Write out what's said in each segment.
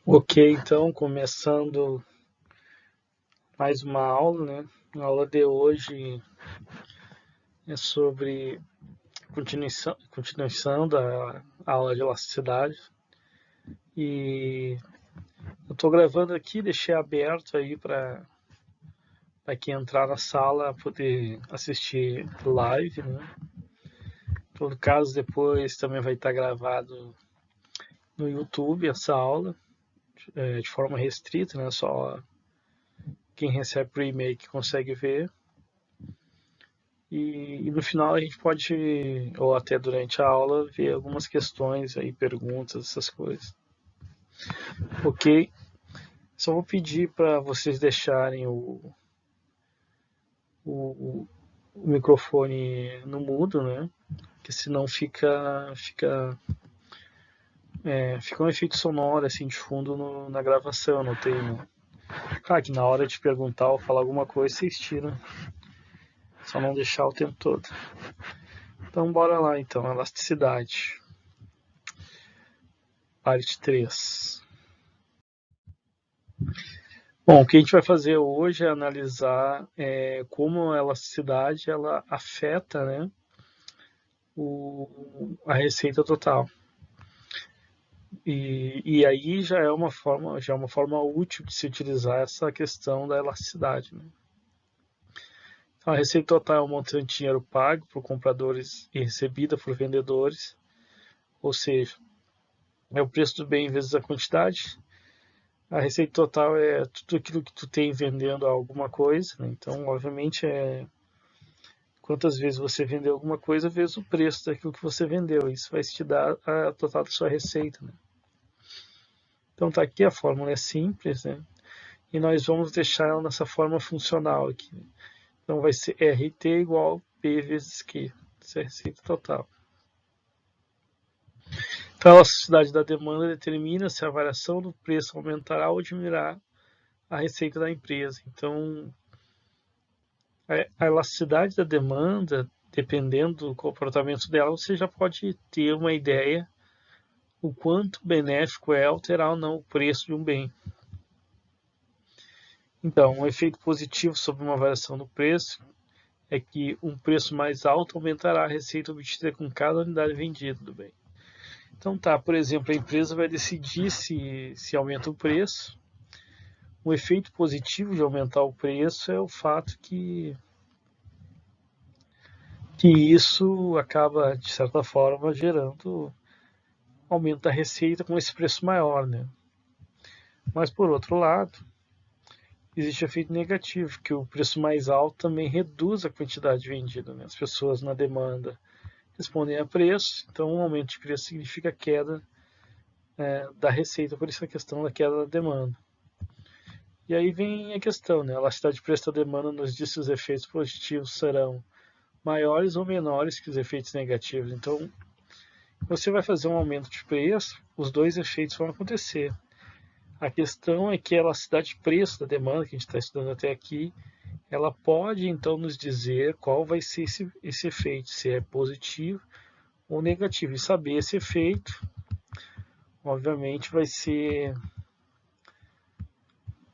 Ok, então, começando mais uma aula, né? A aula de hoje é sobre continuação da aula de elasticidade. E eu estou gravando aqui, deixei aberto aí para quem entrar na sala poder assistir live, né? Em todo caso, depois também vai estar gravado no YouTube essa aula, de forma restrita, né? Só quem recebe por e-mail que consegue ver. E no final a gente pode, ou até durante a aula, ver algumas questões aí, perguntas, essas coisas. Ok? Só vou pedir para vocês deixarem o, o microfone no mudo, né? Porque senão fica um efeito sonoro assim de fundo na gravação, não tem. Claro que na hora de perguntar ou falar alguma coisa, vocês tiram. Só não deixar o tempo todo. Então bora lá então, elasticidade. Parte 3. Bom, o que a gente vai fazer hoje é analisar como a elasticidade ela afeta, né, a receita total. E aí já é uma forma útil de se utilizar essa questão da elasticidade. Né? Então, a receita total é o montante de dinheiro pago por compradores e recebida por vendedores, ou seja, é o preço do bem vezes a quantidade. A receita total é tudo aquilo que tu tem vendendo alguma coisa, né? Então, obviamente, quantas vezes você vendeu alguma coisa vezes o preço daquilo que você vendeu. Isso vai te dar a total da sua receita. Né? Então tá aqui, a fórmula é simples, né? E nós vamos deixar ela nessa forma funcional aqui. Né? Então vai ser RT igual P vezes Q. Isso é a receita total. Então a elasticidade da demanda determina se a variação do preço aumentará ou diminuirá a receita da empresa. Então a elasticidade da demanda, dependendo do comportamento dela, você já pode ter uma ideia o quanto benéfico é alterar ou não o preço de um bem. Então, um efeito positivo sobre uma variação do preço é que um preço mais alto aumentará a receita obtida com cada unidade vendida do bem. Então tá, por exemplo, a empresa vai decidir se aumenta o preço. O efeito positivo de aumentar o preço é o fato que isso acaba, de certa forma, gerando aumento da receita com esse preço maior, né? Mas, por outro lado, existe efeito negativo, que o preço mais alto também reduz a quantidade vendida. Né? As pessoas na demanda respondem a preço, então um aumento de preço significa queda da receita, por isso a questão da queda da demanda. E aí vem a questão, né? A elasticidade de preço da demanda nos diz se os efeitos positivos serão maiores ou menores que os efeitos negativos. Então, você vai fazer um aumento de preço, os dois efeitos vão acontecer. A questão é que a elasticidade de preço da demanda, que a gente está estudando até aqui, ela pode então nos dizer qual vai ser esse efeito, se é positivo ou negativo. E saber esse efeito, obviamente, vai ser.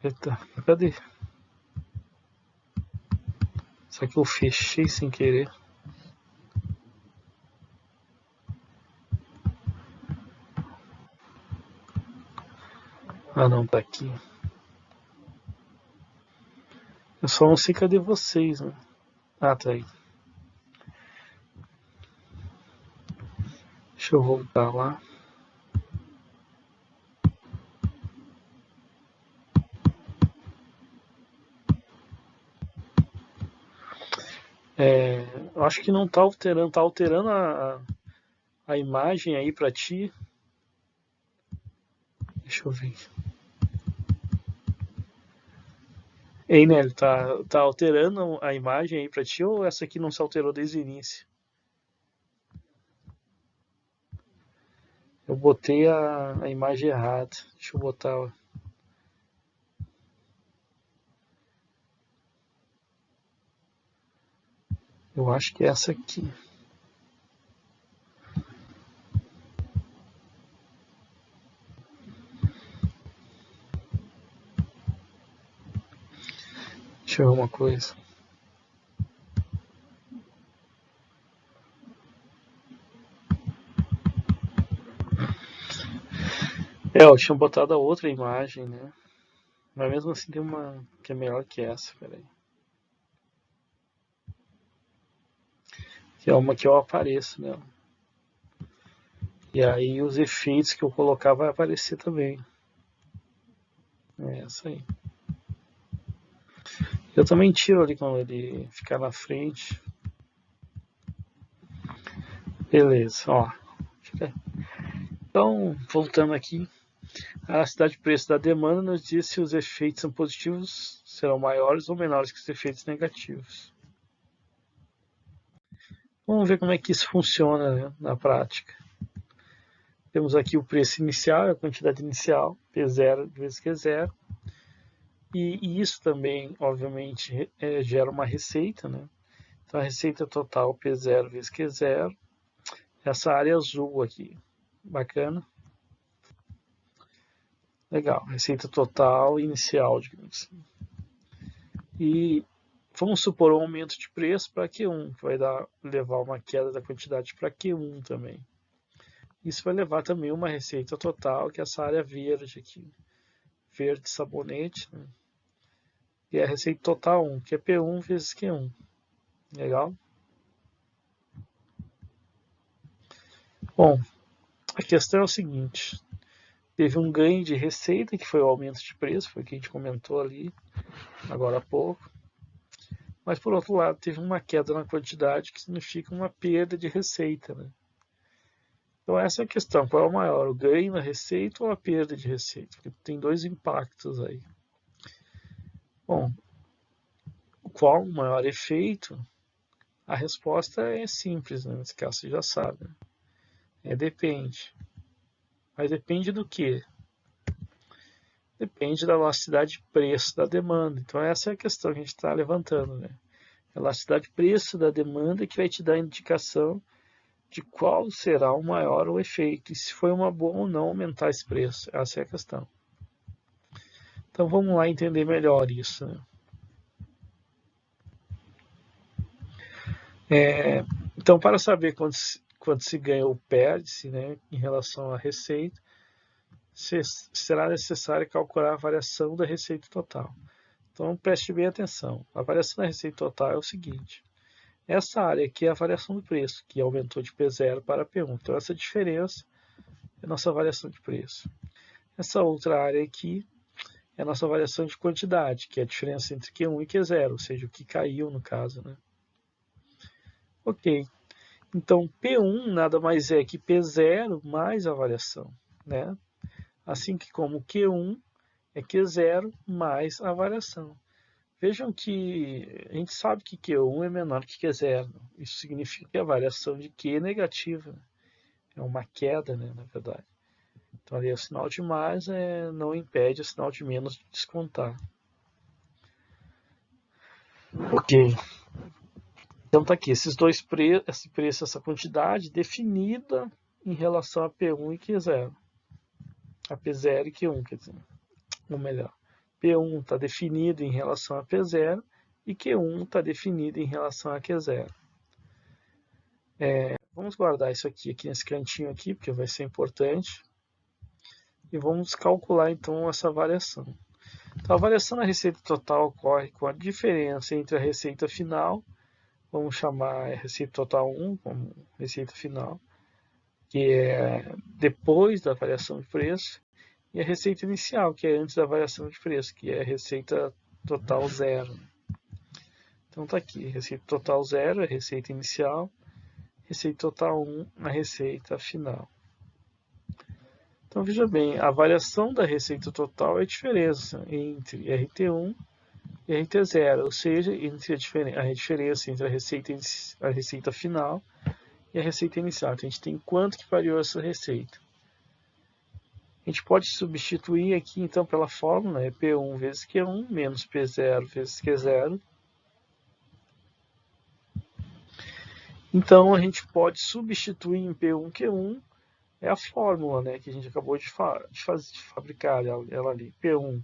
Eita, cadê? Só que eu fechei sem querer. Ah, não, tá aqui. Eu só não sei cadê vocês, né? Ah, tá aí. Deixa eu voltar lá. Eu acho que não tá alterando a imagem aí pra ti. Deixa eu ver. Ei, Nelly, tá alterando a imagem aí pra ti ou essa aqui não se alterou desde o início? Eu botei a imagem errada. Deixa eu botar. Eu acho que é essa aqui. Deixa eu ver uma coisa. Eu tinha botado a outra imagem, né? Mas mesmo assim tem uma que é melhor que essa, peraí. Que é uma que eu apareço nela. E aí os efeitos que eu colocar vai aparecer também. É essa aí. Eu também tiro ali quando ele ficar na frente. Beleza, ó. Então, voltando aqui, a elasticidade de preço da demanda nos diz se os efeitos são positivos, serão maiores ou menores que os efeitos negativos. Vamos ver como é que isso funciona, né, na prática. Temos aqui o preço inicial, a quantidade inicial, P0 vezes Q0. E isso também, obviamente, gera uma receita, né? Então a receita total P0 vezes Q0, essa área azul aqui, bacana. Legal, receita total inicial, digamos assim. E vamos supor um aumento de preço para Q1, que vai levar uma queda da quantidade para Q1 também. Isso vai levar também uma receita total, que é essa área verde aqui, verde sabonete, né? E a receita total 1, que é P1 vezes Q1. Legal? Bom, a questão é o seguinte: teve um ganho de receita, que foi o aumento de preço, foi o que a gente comentou ali agora há pouco. Mas, por outro lado, teve uma queda na quantidade, que significa uma perda de receita, né? Então, essa é a questão: qual é o maior, o ganho na receita ou a perda de receita? Porque tem dois impactos aí. Bom, qual o maior efeito? A resposta é simples, né? Nesse caso você já sabe. Depende. Mas depende do quê? Depende da elasticidade de preço da demanda. Então, essa é a questão que a gente está levantando, né? A elasticidade de preço da demanda que vai te dar a indicação de qual será o maior o efeito e se foi uma boa ou não aumentar esse preço. Essa é a questão. Então, vamos lá entender melhor isso, né? Então, para saber quanto se ganha ou perde-se, né, em relação à receita, será necessário calcular a variação da receita total. Então, preste bem atenção. A variação da receita total é o seguinte: essa área aqui é a variação do preço, que aumentou de P0 para P1. Então, essa diferença é a nossa variação de preço. Essa outra área aqui é a nossa variação de quantidade, que é a diferença entre Q1 e Q0, ou seja, o que caiu no caso, né? Ok. Então, P1 nada mais é que P0 mais a variação, né? Assim que como Q1 é Q0 mais a variação. Vejam que a gente sabe que Q1 é menor que Q0. Isso significa que a variação de Q é negativa. É uma queda, né, na verdade. Então ali o sinal de mais não impede o sinal de menos de descontar. Ok. Então tá aqui, esses dois preços, esse preço, essa quantidade definida em relação a P1 e Q0. A P0 e Q1, quer dizer, ou melhor, P1 está definido em relação a P0 e Q1 está definido em relação a Q0. Vamos guardar isso aqui nesse cantinho aqui, porque vai ser importante. E vamos calcular então essa variação. Então, a variação na receita total ocorre com a diferença entre a receita final, vamos chamar a receita total 1 como receita final, que é depois da variação de preço, e a receita inicial, que é antes da variação de preço, que é a receita total 0. Então está aqui, receita total 0 é a receita inicial, receita total 1 a receita final. Então veja bem, a variação da receita total é a diferença entre RT1 e RT0, ou seja, entre a diferença entre a receita final e a receita inicial. Então a gente tem quanto que variou essa receita. A gente pode substituir aqui então pela fórmula, P1 vezes Q1 menos P0 vezes Q0. Então a gente pode substituir em P1 Q1, é a fórmula, né, que a gente acabou de fabricar ela ali. P1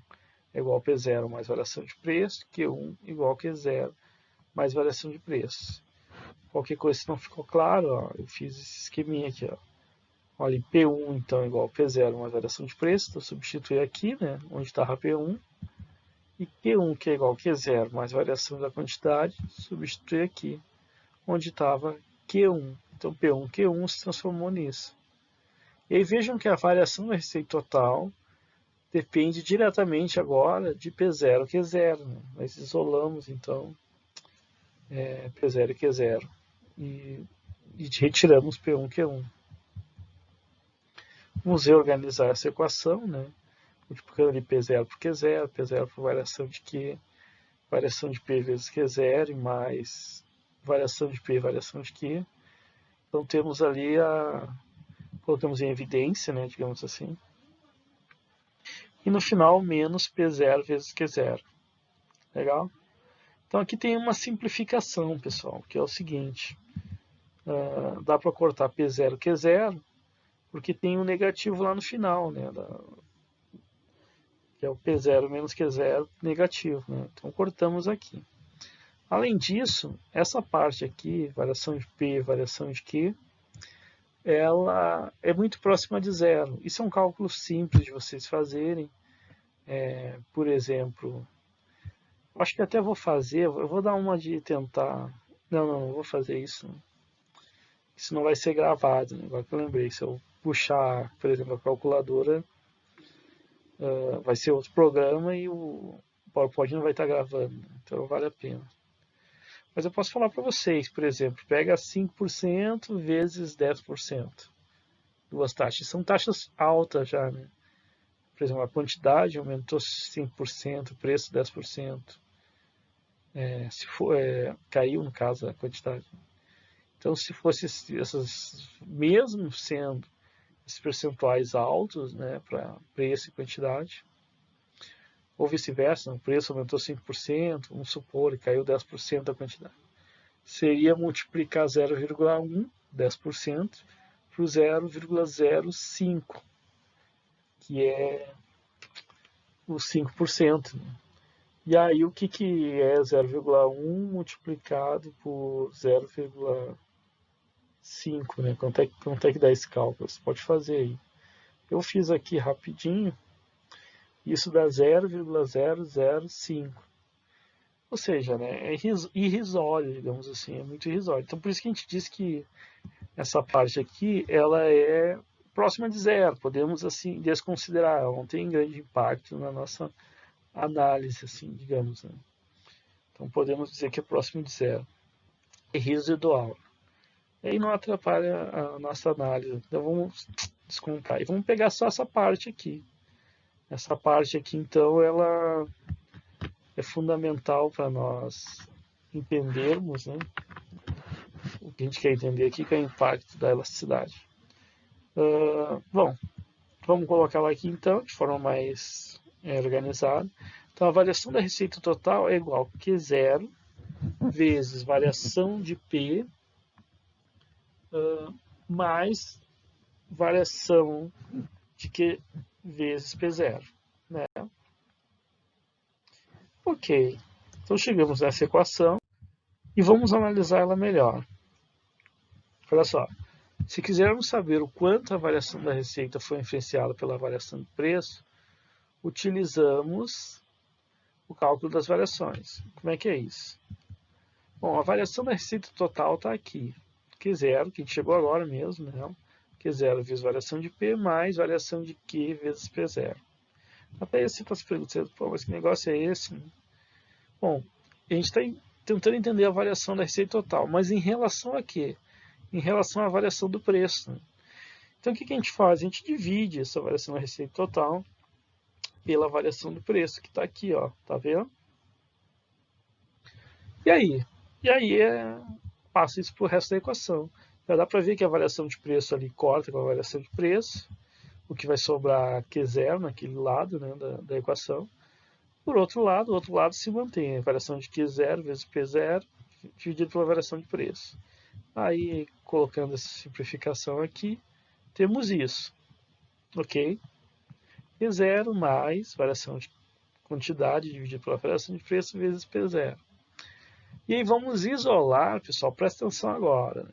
é igual a P0 mais variação de preço, Q1 igual a Q0 mais variação de preço. Qualquer coisa se não ficou claro, ó, eu fiz esse esqueminha aqui. Ó. Olha, P1 então igual a P0 mais variação de preço, então substituir aqui, né, onde estava P1, e Q1 que é igual a Q0 mais variação da quantidade, substituir aqui, onde estava Q1. Então P1, Q1 se transformou nisso. E aí vejam que a variação da receita total depende diretamente agora de P0 e Q0. Né? Nós isolamos então P0 e Q0 e retiramos P1 e Q1. Vamos reorganizar essa equação, né? Multiplicando ali P0 por Q0, P0 por variação de Q, variação de P vezes Q0 e mais variação de P, variação de Q. Então temos ali colocamos em evidência, né, digamos assim. E no final, menos P0 vezes Q0. Legal? Então aqui tem uma simplificação, pessoal, que é o seguinte. Dá para cortar P0 Q0, porque tem um negativo lá no final, né, que é o P0 menos Q0 negativo. Né? Então cortamos aqui. Além disso, essa parte aqui, variação de P, variação de Q, ela é muito próxima de zero. Isso é um cálculo simples de vocês fazerem. Por exemplo, acho que até vou fazer, eu vou dar uma de tentar... Não vou fazer isso. Isso não vai ser gravado, né? Agora que eu lembrei, se eu puxar, por exemplo, a calculadora, vai ser outro programa e o PowerPoint não vai estar gravando, né? Então vale a pena. Mas eu posso falar para vocês, por exemplo, pega 5% vezes 10%. Duas taxas. São taxas altas já, né? Por exemplo, a quantidade aumentou 5%, o preço 10%. Caiu, no caso, a quantidade. Então, se fosse essas, mesmo sendo esses percentuais altos, né, para preço e quantidade, ou vice-versa, o preço aumentou 5%, vamos supor, e caiu 10% da quantidade. Seria multiplicar 0,1, 10%, por 0,05, que é os 5%. Né? E aí o que é 0,1 multiplicado por 0,5? Né? Quanto é que dá esse cálculo? Você pode fazer aí. Eu fiz aqui rapidinho. Isso dá 0,005. Ou seja, né, é irrisório, digamos assim, é muito irrisório. Então por isso que a gente diz que essa parte aqui ela é próxima de zero. Podemos assim desconsiderar, ela não tem grande impacto na nossa análise, assim, digamos. Né? Então podemos dizer que é próximo de zero. É residual. E aí não atrapalha a nossa análise. Então vamos descontar. E vamos pegar só essa parte aqui. Essa parte aqui, então, ela é fundamental para nós entendermos, né? O que a gente quer entender aqui, que é o impacto da elasticidade. Bom, vamos colocá-la aqui, então, de forma mais organizada. Então, a variação da receita total é igual a Q0 vezes variação de P mais variação de Q vezes P0. Né? Ok, então chegamos nessa equação e vamos analisar ela melhor. Olha só, se quisermos saber o quanto a variação da receita foi influenciada pela variação de preço, utilizamos o cálculo das variações. Como é que é isso? Bom, a variação da receita total está aqui. Q0, que a gente chegou agora mesmo, né? Q0 vezes variação de P mais variação de Q vezes P0. Até aí você está se perguntando, pô, mas que negócio é esse? Bom, a gente está tentando entender a variação da receita total, mas em relação a quê? Em relação à variação do preço. Né? Então, o que a gente faz? A gente divide essa variação da receita total pela variação do preço, que está aqui, ó, tá vendo? E aí? Passa isso para o resto da equação. Já dá para ver que a variação de preço ali corta com a variação de preço, o que vai sobrar Q0 naquele lado, né, da equação. Por outro lado, o outro lado se mantém, a variação de Q0 vezes P0 dividido pela variação de preço. Aí, colocando essa simplificação aqui, temos isso, ok? Q0 mais variação de quantidade dividido pela variação de preço vezes P0. E aí vamos isolar, pessoal, presta atenção agora, né?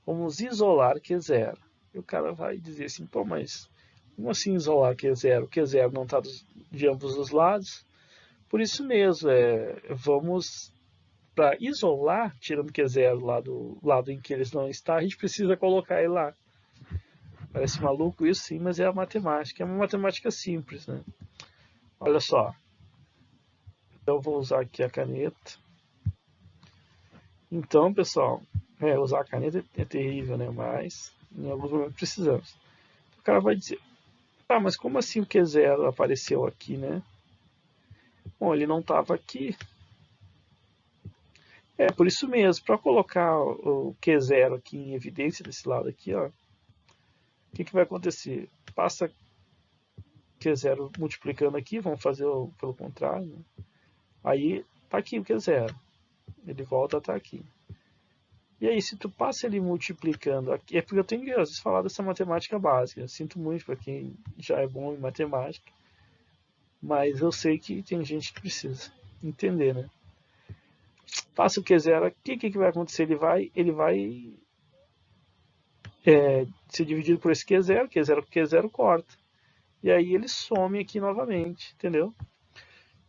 Vamos isolar Q0. E o cara vai dizer assim, pô, mas como assim isolar Q0? O Q0 não está de ambos os lados? Por isso mesmo, vamos, para isolar, tirando Q0 lá do lado em que eles não estão, a gente precisa colocar ele lá. Parece maluco isso, sim, mas é a matemática. É uma matemática simples, né? Olha só. Eu vou usar aqui a caneta. Então, pessoal, usar a caneta é terrível, né? Mas em alguns momentos precisamos. O cara vai dizer, mas como assim o Q0 apareceu aqui, né? Bom, ele não estava aqui. Por isso mesmo, para colocar o Q0 aqui em evidência desse lado aqui, ó, o que vai acontecer? Passa Q0 multiplicando aqui, vamos fazer pelo contrário. Né? Aí tá aqui o Q0, ele volta a estar aqui. E aí, se tu passa ele multiplicando aqui, é porque eu tenho que às vezes falar dessa matemática básica. Eu sinto muito para quem já é bom em matemática, mas eu sei que tem gente que precisa entender, né? Passa o Q0 aqui, o que vai acontecer? Ele vai ser dividido por esse Q0, Q0 com Q0 corta. E aí ele some aqui novamente, entendeu?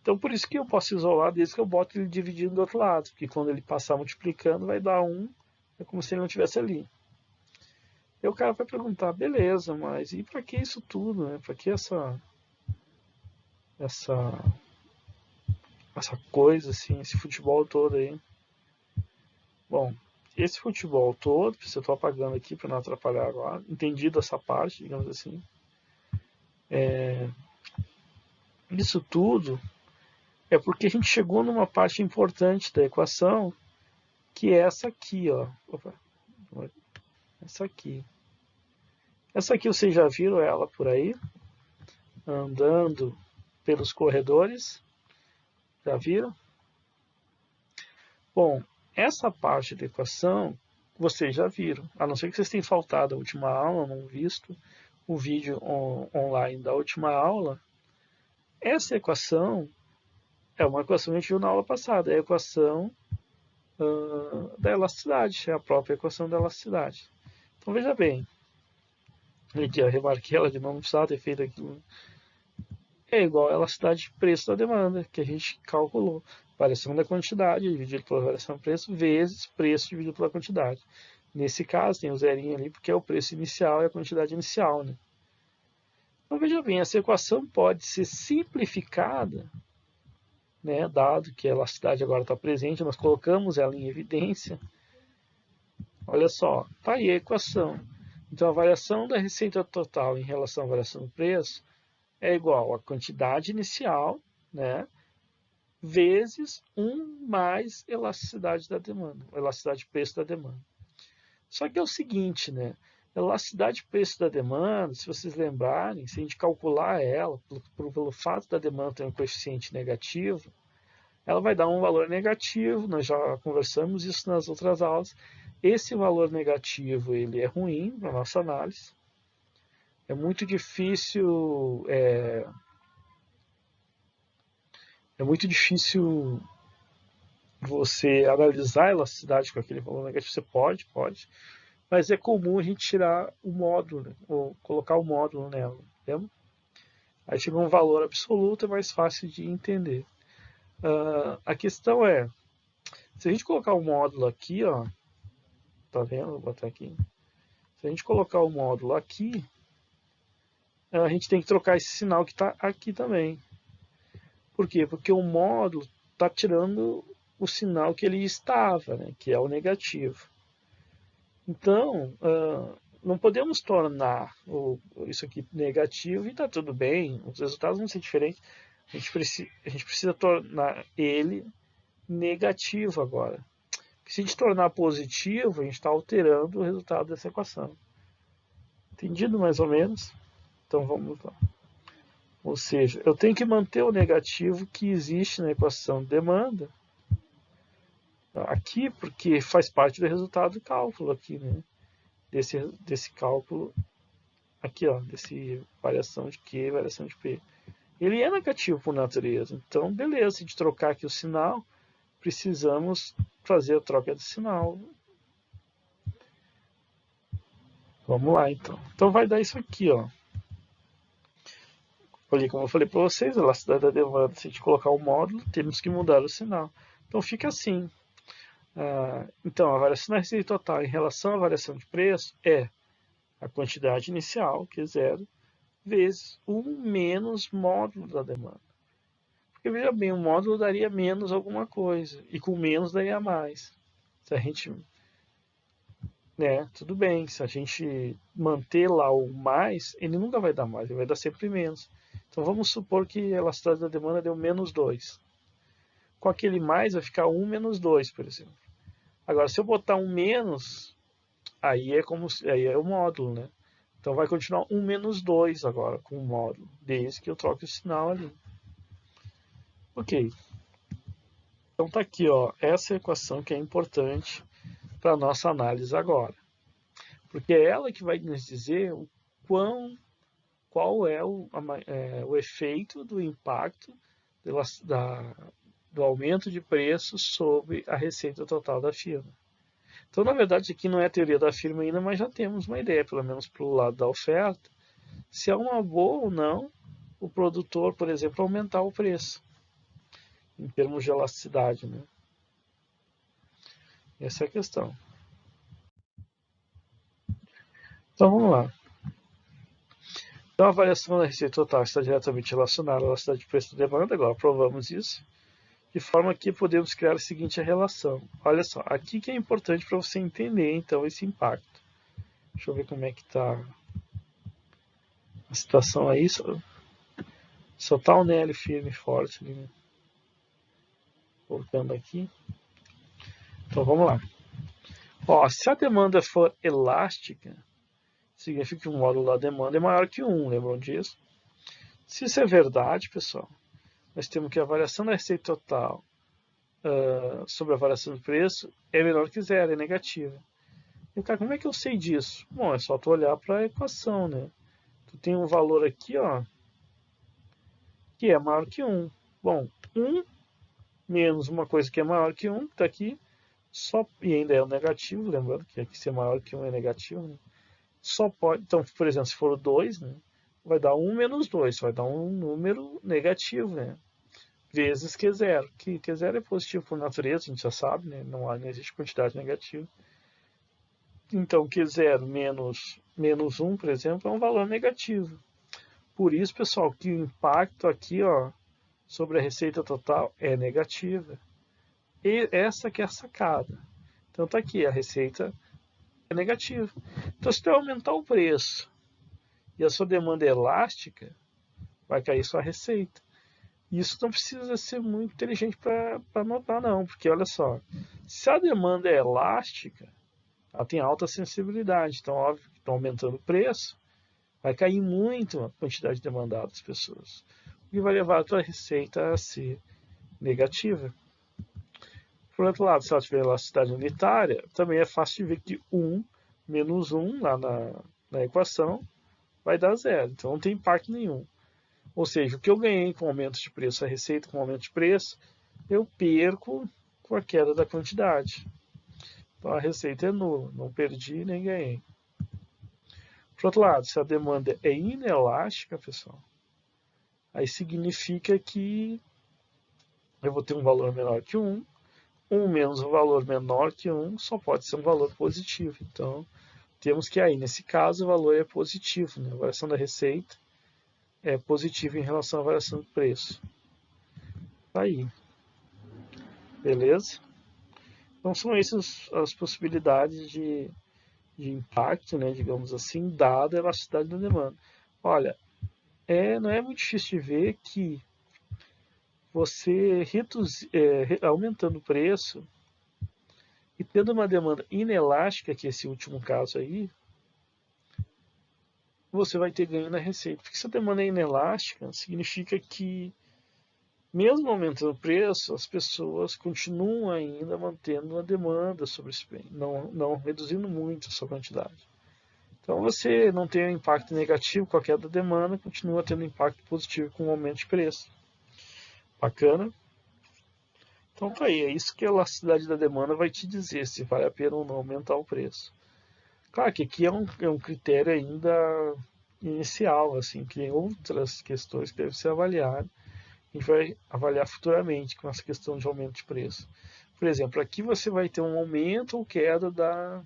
Então por isso que eu posso isolar desde que eu boto ele dividido do outro lado, porque quando ele passar multiplicando vai dar 1, é como se ele não estivesse ali. E o cara vai perguntar, beleza, mas e para que isso tudo, né? Para que essa coisa assim, esse futebol todo aí? Bom, esse futebol todo, eu estou apagando aqui para não atrapalhar agora, entendido essa parte, digamos assim. Isso tudo é porque a gente chegou numa parte importante da equação, que é essa aqui, ó. Opa, essa aqui. Essa aqui vocês já viram ela por aí, andando pelos corredores. Já viram? Bom, essa parte da equação vocês já viram, a não ser que vocês tenham faltado a última aula, não visto o vídeo online da última aula. Essa equação é uma equação que a gente viu na aula passada, é a equação da elasticidade, é a própria equação da elasticidade. Então veja bem, aqui eu remarquei ela de novo, não precisava ter feito aquilo. É igual a elasticidade de preço da demanda, que a gente calculou. Variação da quantidade dividido pela variação do preço, vezes preço dividido pela quantidade. Nesse caso, tem o zerinho ali, porque é o preço inicial e a quantidade inicial. Né? Então, veja bem, essa equação pode ser simplificada, né, dado que a elasticidade agora está presente, nós colocamos ela em evidência. Olha só, está aí a equação. Então, a variação da receita total em relação à variação do preço é igual à quantidade inicial, né, vezes 1 mais elasticidade da demanda, elasticidade de preço da demanda. Só que é o seguinte, né? Elasticidade de preço da demanda, se vocês lembrarem, se a gente calcular ela, pelo fato da demanda ter um coeficiente negativo, ela vai dar um valor negativo, nós já conversamos isso nas outras aulas. Esse valor negativo, ele é ruim para a nossa análise. É muito difícil você analisar a elasticidade com aquele valor negativo. Você pode, mas é comum a gente tirar o módulo, né? Ou colocar o módulo nela, entendeu? Aí chega um valor absoluto, é mais fácil de entender. A questão é, se a gente colocar o módulo aqui, ó, tá vendo? Vou botar aqui. Se a gente colocar o módulo aqui, a gente tem que trocar esse sinal que está aqui também. Por quê? Porque o módulo está tirando o sinal que ele estava, né? Que é o negativo. Então, não podemos tornar isso aqui negativo e está tudo bem, os resultados vão ser diferentes. A gente precisa tornar ele negativo agora. Porque se a gente tornar positivo, a gente está alterando o resultado dessa equação. Entendido mais ou menos? Então vamos lá. Ou seja, eu tenho que manter o negativo que existe na equação de demanda aqui, porque faz parte do resultado do cálculo aqui, né? Desse cálculo aqui, ó, desse variação de Q, variação de P. ele é negativo por natureza. Então, beleza, se a gente trocar aqui o sinal, precisamos fazer a troca de sinal. Vamos lá, então. Então vai dar isso aqui, ó. Ali, como eu falei para vocês, a elasticidade da demanda, se a gente colocar um módulo, temos que mudar o sinal. Então fica assim. Então, a variação da receita total em relação à variação de preço é a quantidade inicial, que é zero, vezes 1 menos módulo da demanda. Porque, veja bem, o módulo daria menos alguma coisa, e com menos daria mais. Se a gente, tudo bem, se a gente manter lá o mais, ele nunca vai dar mais, ele vai dar sempre menos. Então vamos supor que a elasticidade da demanda deu menos 2. Com aquele mais vai ficar 1 menos 2, por exemplo. Agora, se eu botar um menos, aí é o módulo, né? Então vai continuar 1 menos 2 agora com o módulo, desde que eu troque o sinal ali. Ok. Então tá aqui, ó, essa equação que é importante para a nossa análise agora. Porque é ela que vai nos dizer qual é o efeito do impacto do aumento de preço sobre a receita total da firma. Então, na verdade, aqui não é a teoria da firma ainda, mas já temos uma ideia, pelo menos para o lado da oferta, se é uma boa ou não o produtor, por exemplo, aumentar o preço, em termos de elasticidade, né? Essa é a questão. Então, vamos lá. Então, a variação da receita total está diretamente relacionada à elasticidade de preço da demanda, agora provamos isso, de forma que podemos criar a seguinte relação. Olha só, aqui que é importante para você entender, então, esse impacto. Deixa eu ver como é que está a situação aí. Só está o Nelly firme e forte ali, né? Voltando aqui. Então vamos lá. Ó, se a demanda for elástica, significa que o módulo da demanda é maior que 1, lembram disso? Se isso é verdade, pessoal, nós temos que a variação da receita total sobre a variação do preço é menor que zero, é negativa. E, cara, como é que eu sei disso? Bom, é só tu olhar para a equação, né? Tu tem um valor aqui, ó, que é maior que 1. Bom, 1 menos uma coisa que é maior que 1, que está aqui, e ainda é o negativo, lembrando que aqui ser maior que 1 é negativo, né? Só pode, então, por exemplo, se for 2, né, vai dar 1 menos 2, vai dar um número negativo, né? Vezes Q0, que Q0 é positivo por natureza, a gente já sabe, né? Não existe quantidade negativa. Então, Q0 menos 1, por exemplo, é um valor negativo. Por isso, pessoal, que o impacto aqui, ó, sobre a receita total é negativa. E essa que é a sacada. Então tá aqui, a receita é negativa. Então se tu aumentar o preço e a sua demanda é elástica, vai cair sua receita. Isso não precisa ser muito inteligente para notar não, porque olha só, se a demanda é elástica, ela tem alta sensibilidade, então óbvio que está aumentando o preço, vai cair muito a quantidade demandada das pessoas, o que vai levar a tua receita a ser negativa. Por outro lado, se ela tiver elasticidade unitária, também é fácil de ver que 1 menos 1 lá na equação vai dar zero. Então não tem impacto nenhum. Ou seja, o que eu ganhei com o aumento de preço, a receita com o aumento de preço, eu perco com a queda da quantidade. Então a receita é nula, não perdi nem ganhei. Por outro lado, se a demanda é inelástica, pessoal, aí significa que eu vou ter um valor menor que 1, 1 menos um valor menor que 1 só pode ser um valor positivo. Então, temos que aí, nesse caso, o valor é positivo, né? A variação da receita é positiva em relação à variação do preço. Tá aí. Beleza? Então, são essas as possibilidades de impacto, né, digamos assim, dada a elasticidade da demanda. Olha, não é muito difícil de ver que você aumentando o preço e tendo uma demanda inelástica, que é esse último caso aí, você vai ter ganho na receita. Porque se a demanda é inelástica, significa que, mesmo aumentando o preço, as pessoas continuam ainda mantendo a demanda sobre esse bem, não reduzindo muito a sua quantidade. Então você não tem um impacto negativo com a queda da demanda, continua tendo impacto positivo com o aumento de preço. Bacana? Então tá aí, é isso que a elasticidade da demanda vai te dizer se vale a pena ou não aumentar o preço. Claro que aqui é um critério ainda inicial, assim, que tem outras questões que devem ser avaliadas. A gente vai avaliar futuramente com essa questão de aumento de preço. Por exemplo, aqui você vai ter um aumento ou queda da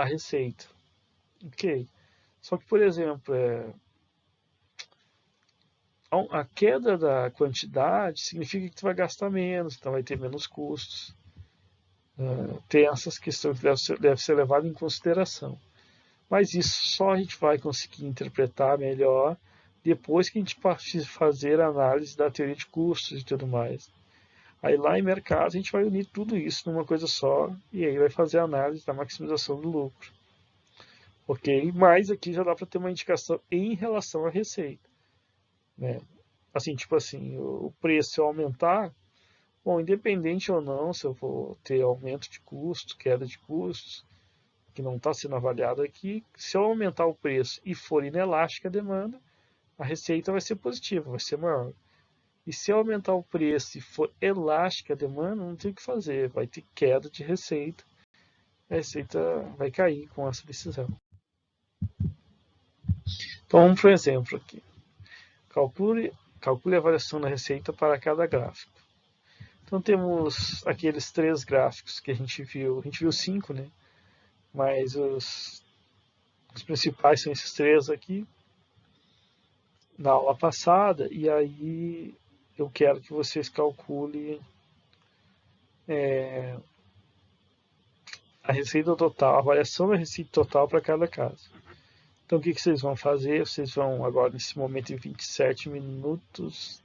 receita. Ok. Só que, por exemplo, a queda da quantidade significa que tu vai gastar menos, então vai ter menos custos. Tem essas questões que devem ser levadas em consideração. Mas isso só a gente vai conseguir interpretar melhor depois que a gente fazer a análise da teoria de custos e tudo mais. Aí lá em mercado a gente vai unir tudo isso numa coisa só e aí vai fazer a análise da maximização do lucro. Ok? Mas aqui já dá para ter uma indicação em relação à receita. Né? Assim, tipo assim, o preço se eu aumentar, bom, independente ou não, se eu vou ter aumento de custo, queda de custos, que não está sendo avaliado aqui, se eu aumentar o preço e for inelástica a demanda, a receita vai ser positiva, vai ser maior. E se eu aumentar o preço e for elástica a demanda, não tem o que fazer, vai ter queda de receita, a receita vai cair com essa decisão. Então vamos para um exemplo aqui. Calcule a variação da receita para cada gráfico. Então temos aqueles 3 gráficos que a gente viu 5, né? Mas os principais são esses 3 aqui na aula passada, e aí eu quero que vocês calculem a receita total, a variação da receita total para cada caso. Então o que vocês vão fazer? Vocês vão agora nesse momento em 27 minutos,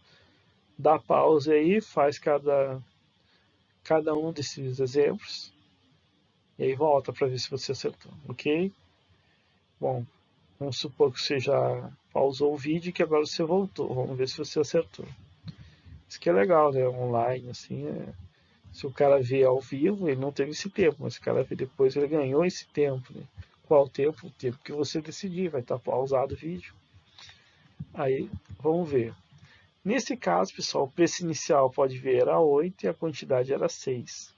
dá pausa aí, faz cada um desses exemplos, e aí volta para ver se você acertou, ok? Bom, vamos supor que você já pausou o vídeo e que agora você voltou. Vamos ver se você acertou. Isso que é legal, né? Online, assim, se o cara vê ao vivo, ele não teve esse tempo, mas se o cara vê depois, ele ganhou esse tempo, né? Qual tempo? O tempo que você decidir, vai estar pausado o vídeo. Aí, vamos ver. Nesse caso, pessoal, o preço inicial pode ver era 8 e a quantidade era 6.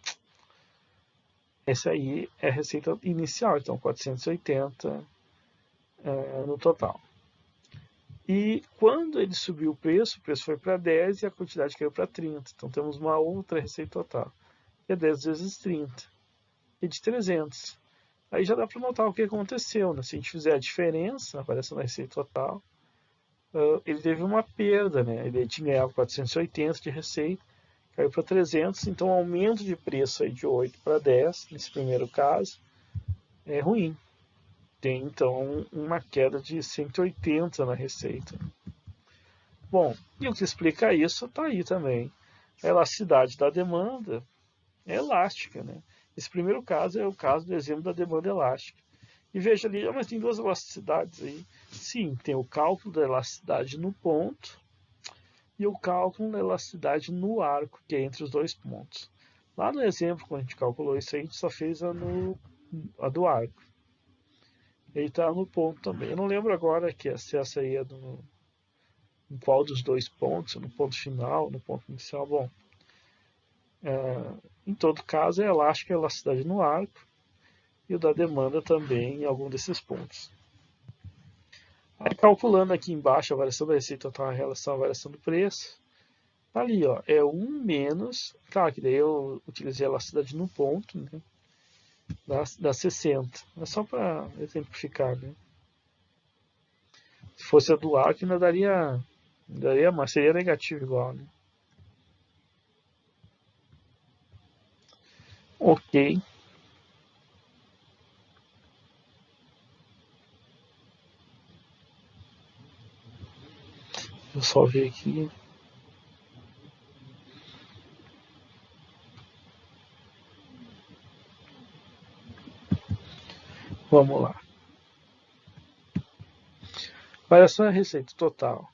Essa aí é a receita inicial, então 480 no total. E quando ele subiu o preço foi para 10 e a quantidade caiu para 30. Então temos uma outra receita total, que é 10 vezes 30, e de 300. Aí já dá para notar o que aconteceu, né? Se a gente fizer a diferença, aparecendo na receita total, ele teve uma perda, né? Ele tinha ganhado 480 de receita, caiu para 300, então o aumento de preço aí de 8 para 10, nesse primeiro caso, é ruim. Tem então uma queda de 180 na receita. Bom, e o que explica isso está aí também. A elasticidade da demanda é elástica, né? Esse primeiro caso é o caso do exemplo da demanda elástica. E veja ali, mas tem 2 elasticidades aí. Sim, tem o cálculo da elasticidade no ponto e o cálculo da elasticidade no arco, que é entre os 2 pontos. Lá no exemplo, quando a gente calculou isso aí, a gente só fez a do arco. Ele está no ponto também. Eu não lembro agora se essa aí é em qual dos 2 pontos, no ponto final, no ponto inicial. Bom, em todo caso, é elástica a elasticidade no arco e o da demanda também em algum desses pontos. Aí, calculando aqui embaixo a variação da receita total em relação à variação do preço, tá ali, ó, é 1 menos, claro que daí eu utilizei a elasticidade no ponto, né, dá 60. É só para exemplificar, né? Se fosse a do arco, ainda daria mais, seria negativo igual, né? Ok. Vou só ver aqui. Vamos lá. Variação da receita total.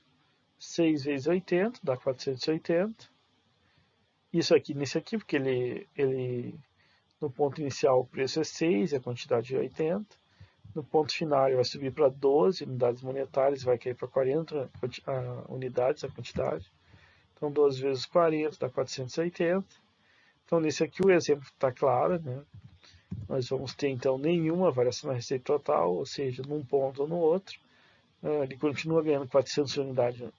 6 vezes 80 dá 480. Isso aqui nesse aqui, porque ele no ponto inicial o preço é 6 e a quantidade é 80. No ponto final ele vai subir para 12 unidades monetárias, vai cair para 40 unidades a quantidade. Então 12 vezes 40 dá 480. Então nesse aqui o exemplo está claro, né? Nós vamos ter então nenhuma variação na receita total, ou seja, num ponto ou no outro. Ele continua ganhando 400 unidades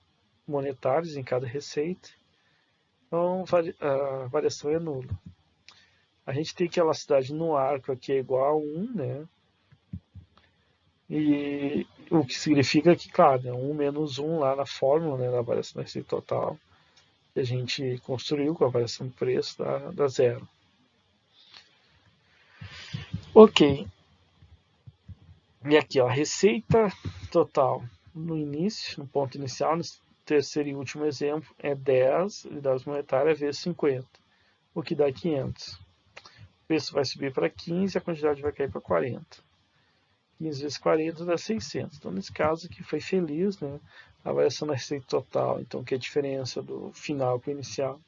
monetárias em cada receita. Então a variação é nula. A gente tem que a elasticidade no arco aqui é igual a 1, né? E o que significa que, claro, né, 1 menos 1 lá na fórmula, né, da variação da receita total, que a gente construiu com a variação de preço, dá zero. Ok. E aqui, ó, receita total no início, no ponto inicial, no terceiro e último exemplo, é 10 unidades monetárias vezes 50, o que dá 500. O preço vai subir para 15 e a quantidade vai cair para 40. 15 vezes 40 dá 600. Então, nesse caso aqui, foi feliz, né? A variação da receita total, então, que é a diferença do final com o inicial,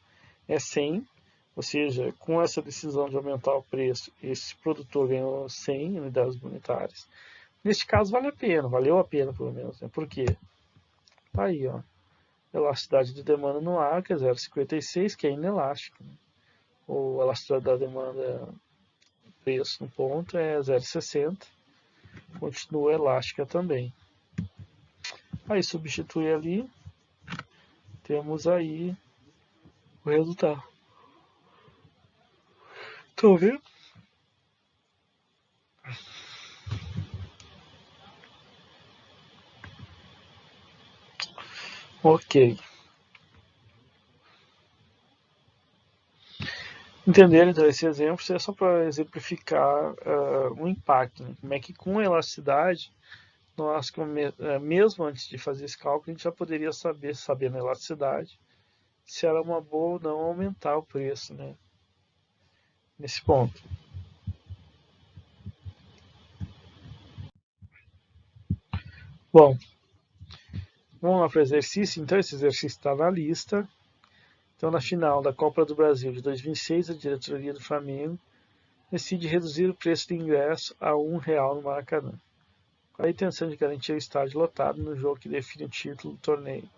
é 100. Ou seja, com essa decisão de aumentar o preço, esse produtor ganhou 100 unidades monetárias. Neste caso, vale a pena, valeu a pena, pelo menos. Né? Por quê? Tá aí, ó. Elasticidade de demanda no arco é 0,56, que é inelástica. Né? Ou elasticidade da demanda preço no ponto é 0,60. Continua elástica também. Aí substitui ali, temos aí o resultado. Estão vendo? Ok. Entender então esse exemplo é só para exemplificar o impacto. Né? Como é que com elasticidade, nós, mesmo antes de fazer esse cálculo, a gente já poderia saber, sabendo a elasticidade, se era uma boa ou não aumentar o preço, né? Nesse ponto. Bom, vamos lá para o exercício. Então, esse exercício está na lista. Então, na final da Copa do Brasil de 2006, a diretoria do Flamengo decide reduzir o preço de ingresso a R$1 no Maracanã, com a intenção de garantir o estádio lotado no jogo que define o título do torneio.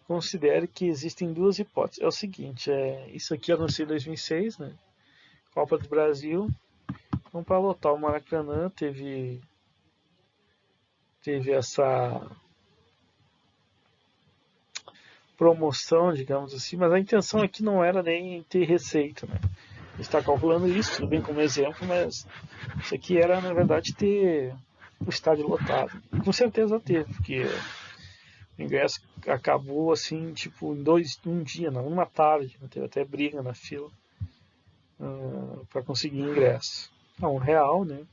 Considere que existem duas hipóteses. É o seguinte, isso aqui aconteceu em 2006, né? Copa do Brasil. Então, para lotar o Maracanã, teve essa promoção, digamos assim, mas a intenção aqui não era nem ter receita, né? Está calculando isso, tudo bem como exemplo, mas isso aqui era, na verdade, ter o estádio lotado. E com certeza teve, porque o ingresso acabou assim, tipo, um dia, não, uma tarde, né? Teve até briga na fila para conseguir ingresso. A R$1, né?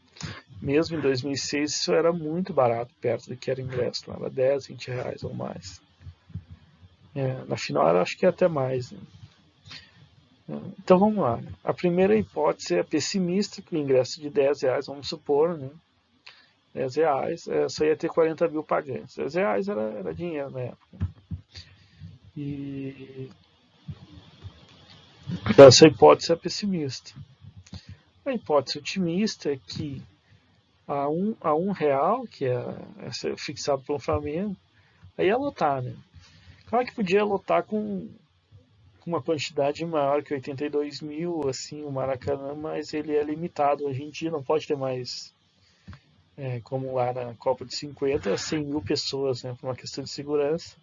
Mesmo em 2006 isso era muito barato, perto do que era ingresso, era 10, 20 reais ou mais. Na final eu acho que é até mais. Né? Então vamos lá. A primeira hipótese é pessimista, que o ingresso de 10 reais, vamos supor, né? 10 reais, só ia ter 40 mil pagantes. 10 reais era dinheiro na época. E essa hipótese é pessimista. A hipótese otimista é que a um real, que é fixado pelo Flamengo, aí ia lotar, né? Claro que podia lotar com uma quantidade maior que 82 mil, assim, o Maracanã, mas ele é limitado. Hoje em dia não pode ter mais, como lá na Copa de 50, 100 mil pessoas, né? Por uma questão de segurança,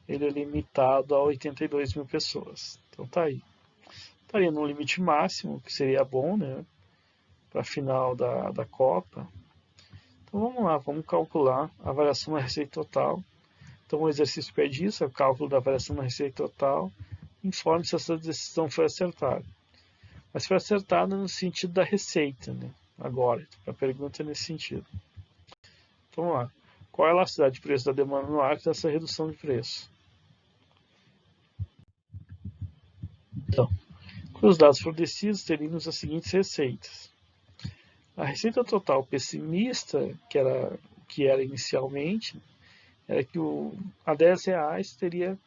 ele é limitado a 82 mil pessoas. Então tá aí. Estaria no limite máximo, que seria bom, né? Para a final da Copa. Então vamos lá, vamos calcular a variação da receita total. Então o exercício pede isso, é o cálculo da variação da receita total. Informe se essa decisão foi acertada. Mas foi acertada no sentido da receita, né? Agora, a pergunta é nesse sentido. Então vamos lá. Qual é a elasticidade de preço da demanda no ar dessa redução de preço? Então, com os dados fornecidos, teríamos as seguintes receitas. A receita total pessimista, que era inicialmente, era que a R$10 teria,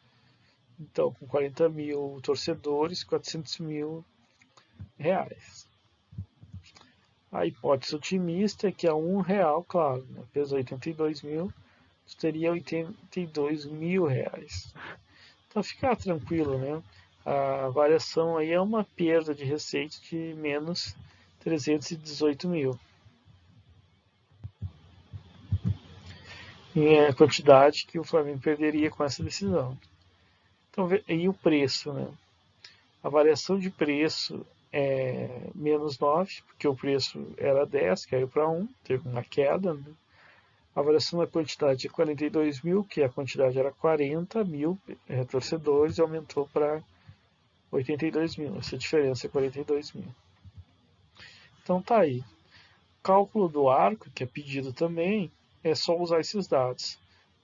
então, com 40 mil torcedores, 400 mil reais. A hipótese otimista é que a R$1, claro, né? Fez 82 mil, teria 82 mil reais. Então fica tranquilo, né? A variação aí é uma perda de receita de menos 318 mil. E é a quantidade que o Flamengo perderia com essa decisão. Então, e o preço, né? A variação de preço é menos 9, porque o preço era 10, caiu para 1, teve uma queda, né? A variação da quantidade é 42 mil, que a quantidade era 40 mil torcedores, e aumentou para 82 mil. Essa diferença é 42 mil. Então tá aí. Cálculo do arco, que é pedido também, é só usar esses dados.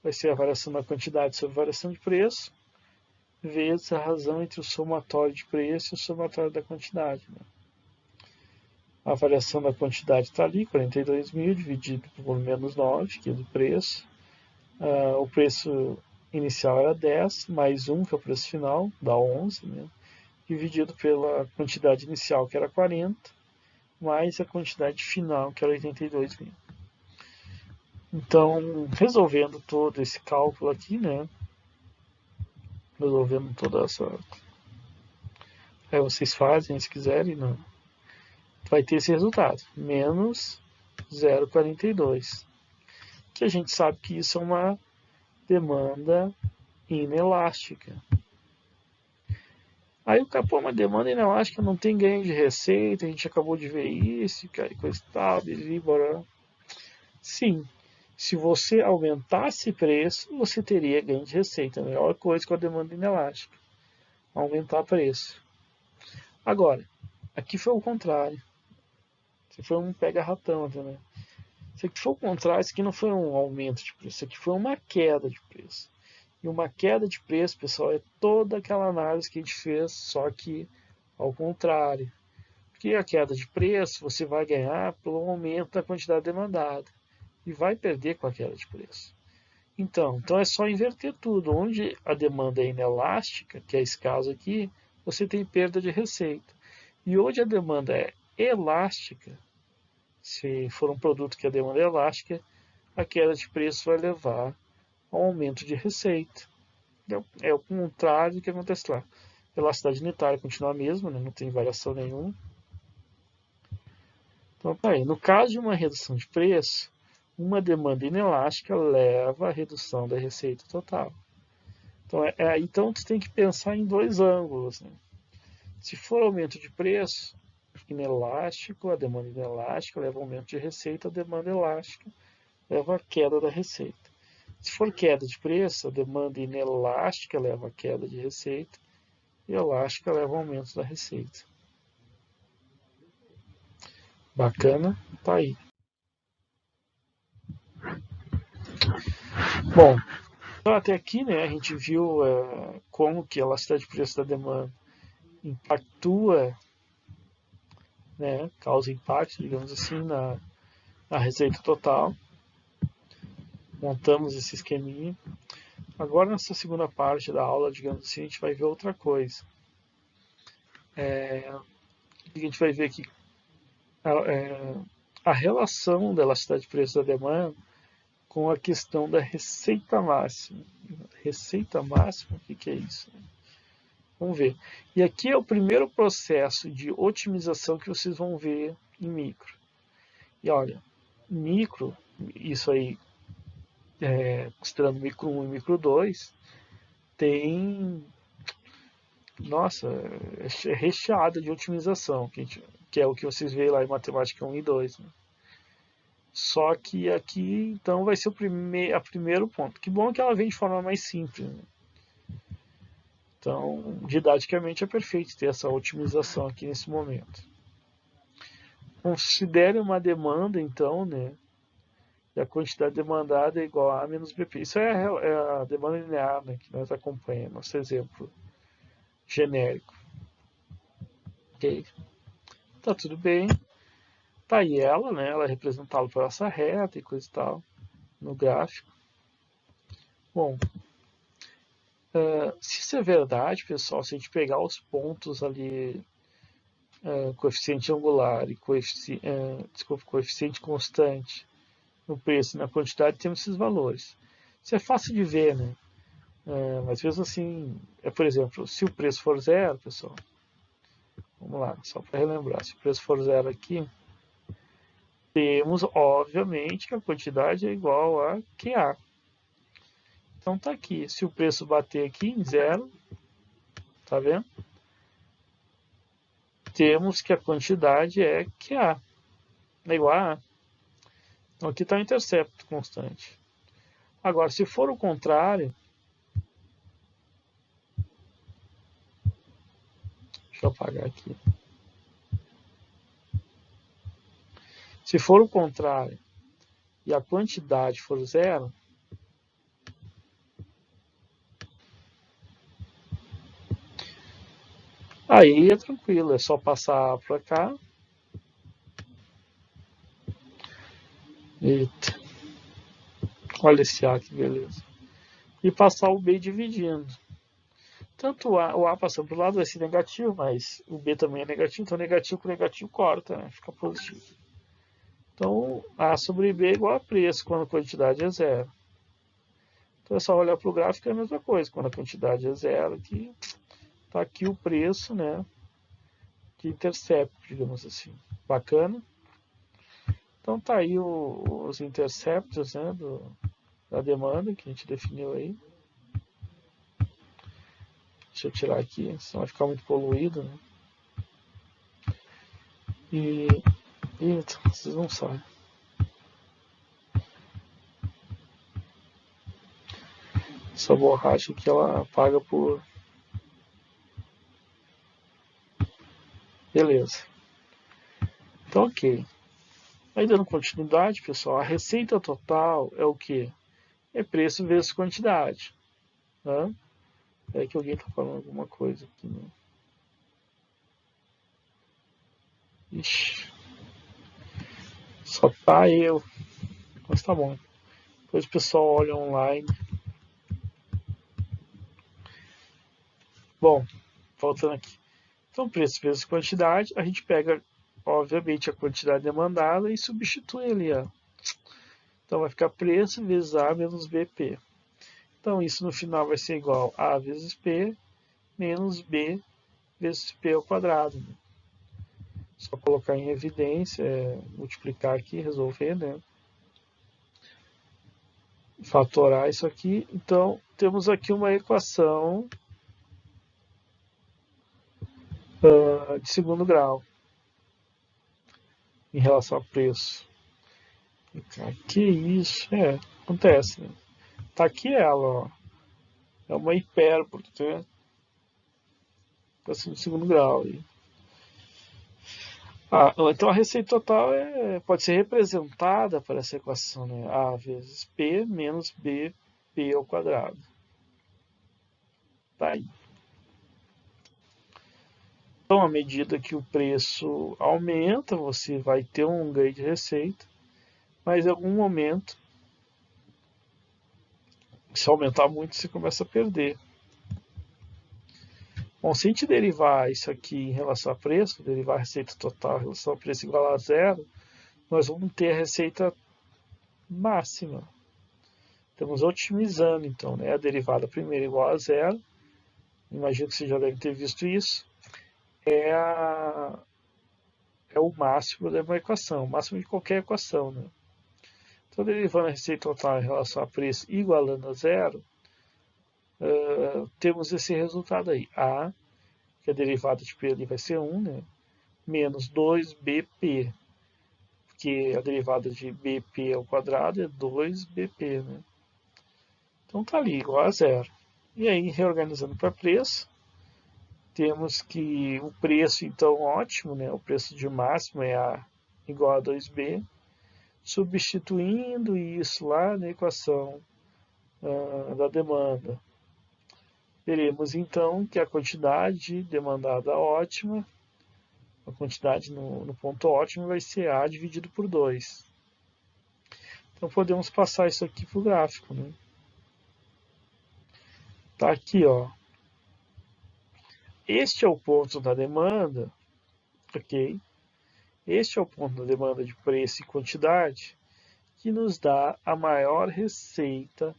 Vai ser a variação da quantidade sobre a variação de preço, vezes a razão entre o somatório de preço e o somatório da quantidade. Né? A variação da quantidade está ali, 42 mil, dividido por menos 9, que é do preço. O preço inicial era 10, mais 1, que é o preço final, dá 11, né? Dividido pela quantidade inicial, que era 40, mais a quantidade final, que era 82 mil. Então, resolvendo todo esse cálculo aqui, né? Resolvendo toda essa. Aí vocês fazem, se quiserem, não. Vai ter esse resultado, menos 0,42. Que a gente sabe que isso é uma demanda inelástica. Aí o cara, pô, uma demanda inelástica não tem ganho de receita, a gente acabou de ver isso, cara, coisa e tal, bora. Sim, se você aumentasse preço, você teria ganho de receita. A melhor coisa com a demanda inelástica, aumentar preço. Agora, aqui foi o contrário. Isso foi um pega-ratão, né? Isso aqui foi o contrário, isso aqui não foi um aumento de preço, isso aqui foi uma queda de preço. E uma queda de preço, pessoal, é toda aquela análise que a gente fez, só que ao contrário. Porque a queda de preço você vai ganhar pelo aumento da quantidade demandada e vai perder com a queda de preço. Então é só inverter tudo. Onde a demanda é inelástica, que é esse caso aqui, você tem perda de receita. E onde a demanda é elástica, se for um produto que a demanda é elástica, a queda de preço vai levar ao aumento de receita. É o contrário do que acontece lá. A elasticidade unitária continua a mesma, né? Não tem variação nenhuma. Então, tá aí. No caso de uma redução de preço, uma demanda inelástica leva à redução da receita total. Então você tem que pensar em dois ângulos. Né? Se for aumento de preço, inelástico, a demanda inelástica leva ao aumento de receita, a demanda elástica leva à queda da receita. Se for queda de preço, a demanda inelástica leva à queda de receita e elástica leva ao aumento da receita. Bacana? Tá aí. Bom, então até aqui, né, a gente viu como que a elasticidade de preço da demanda impactua, né, causa impacto, digamos assim, na receita total. Montamos esse esqueminha. Agora, nessa segunda parte da aula, digamos assim, a gente vai ver outra coisa. A gente vai ver aqui a relação da elasticidade de preço da demanda com a questão da receita máxima. Receita máxima, o que é isso? Vamos ver. E aqui é o primeiro processo de otimização que vocês vão ver em micro. E olha, micro, isso aí, considerando micro 1 e micro 2, tem, nossa, é recheada de otimização, que é o que vocês veem lá em matemática 1 e 2. Né? Só que aqui, então, vai ser a primeiro ponto. Que bom que ela vem de forma mais simples. Né? Então, didaticamente é perfeito ter essa otimização aqui nesse momento. Considere uma demanda, então, né? E a quantidade demandada é igual a A menos BP. Isso é a demanda linear, né? Que nós acompanhamos, nosso exemplo genérico. Ok? Tá tudo bem. Tá aí ela, né? Ela é representada por essa reta e coisa e tal, no gráfico. Bom, se isso é verdade, pessoal, se a gente pegar os pontos ali coeficiente angular e coeficiente constante no preço e na quantidade, temos esses valores. Isso é fácil de ver, né? Mas mesmo assim, por exemplo, se o preço for zero, pessoal, vamos lá, só para relembrar, se o preço for zero aqui, temos, obviamente, que a quantidade é igual a QA. Então tá aqui, se o preço bater aqui em zero, tá vendo? Temos que a quantidade é QA, é igual a A. Então aqui está o intercepto constante. Agora, se for o contrário, deixa eu apagar aqui. Se for o contrário e a quantidade for zero, aí é tranquilo, é só passar para cá. Eita. Olha esse A, que beleza. E passar o B dividindo. Tanto o A passando para o lado vai ser negativo, mas o B também é negativo, então negativo com negativo corta, né? Fica positivo. Então, A sobre B é igual a preço quando a quantidade é zero. Então é só olhar para o gráfico, é a mesma coisa. Quando a quantidade é zero, aqui está aqui o preço, né? De intercepto, digamos assim. Bacana? Então tá aí os interceptos, né? Da demanda que a gente definiu aí. Deixa eu tirar aqui, senão vai ficar muito poluído, né? E. Eita, vocês não sabem. Essa borracha aqui ela paga por. Beleza. Então, ok. Aí dando continuidade, pessoal, a receita total é o que? É preço vezes quantidade. Né? É que alguém está falando alguma coisa aqui. Né? Ixi. Só tá eu. Mas tá bom. Depois o pessoal olha online. Bom, voltando aqui. Então, preço vezes quantidade, a gente pega, obviamente, a quantidade demandada e substitui ali. Ó. Então, vai ficar preço vezes A menos BP. Então, isso no final vai ser igual a vezes P menos B vezes P ao quadrado. Né? Só colocar em evidência, multiplicar aqui, resolver, né? Fatorar isso aqui. Então, temos aqui uma equação de segundo grau em relação a preço. Que isso? Acontece. Né? Tá aqui ela, ó. É uma hipérbole, né? Equação de segundo grau. Então a receita total pode ser representada por essa equação, né? A vezes P menos BP ao quadrado. Tá aí. Então, à medida que o preço aumenta, você vai ter um ganho de receita, mas em algum momento, se aumentar muito, você começa a perder. Bom, se a gente derivar isso aqui em relação a preço, derivar a receita total em relação a preço igual a zero, nós vamos ter a receita máxima. Estamos otimizando, então, né? A derivada primeira igual a zero, imagino que você já deve ter visto isso, é o máximo de uma equação, o máximo de qualquer equação, né? Então, derivando a receita total em relação a preço igualando a zero, temos esse resultado aí. A, que a derivada de P ali vai ser 1, né? Menos 2BP, porque a derivada de BP ao quadrado é 2BP, né? Então tá ali, igual a zero. E aí, reorganizando para preço, temos que o preço, então, ótimo, né? O preço de máximo é A igual a 2B. Substituindo isso lá na equação da demanda, teremos então que a quantidade demandada ótima, a quantidade no ponto ótimo vai ser A dividido por 2. Então podemos passar isso aqui para o gráfico. Né? Tá aqui, ó. Este é o ponto da demanda ok? Este é o ponto da demanda de preço e quantidade que nos dá a maior receita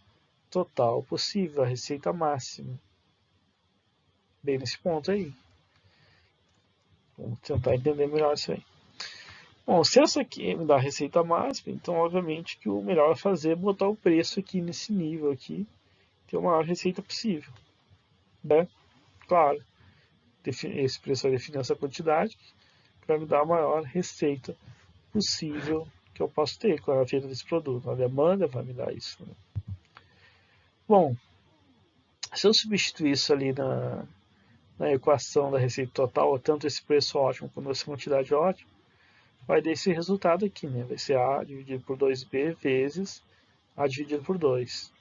total possível, a receita máxima. Bem nesse ponto aí. Vamos tentar entender melhor isso aí. Bom, se essa aqui me dá a receita máxima, então obviamente que o melhor a fazer é botar o preço aqui nesse nível aqui, ter a maior receita possível, né? Claro, esse preço vai definir essa quantidade que vai me dar a maior receita possível que eu posso ter com a venda desse produto. A demanda vai me dar isso, né? Bom, se eu substituir isso ali na equação da receita total, tanto esse preço ótimo quanto essa quantidade ótima, vai dar esse resultado aqui, né? Vai ser A dividido por 2B vezes A dividido por 2,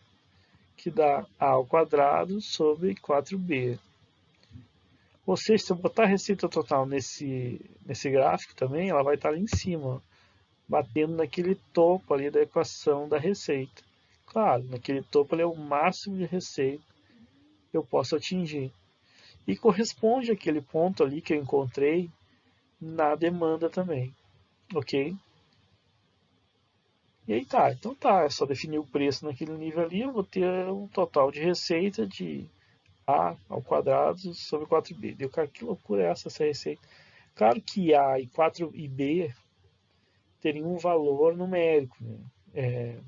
que dá A ao quadrado sobre 4B. Ou seja, se eu botar a receita total nesse gráfico também, ela vai estar ali em cima, batendo naquele topo ali da equação da receita. Claro, naquele topo ali é o máximo de receita que eu posso atingir. E corresponde àquele ponto ali que eu encontrei na demanda também, ok? E aí tá, então tá, é só definir o preço naquele nível ali, eu vou ter um total de receita de A ao quadrado sobre 4B. Deu, cara, que loucura é essa receita? Claro que A e 4 e B teriam um valor numérico, né?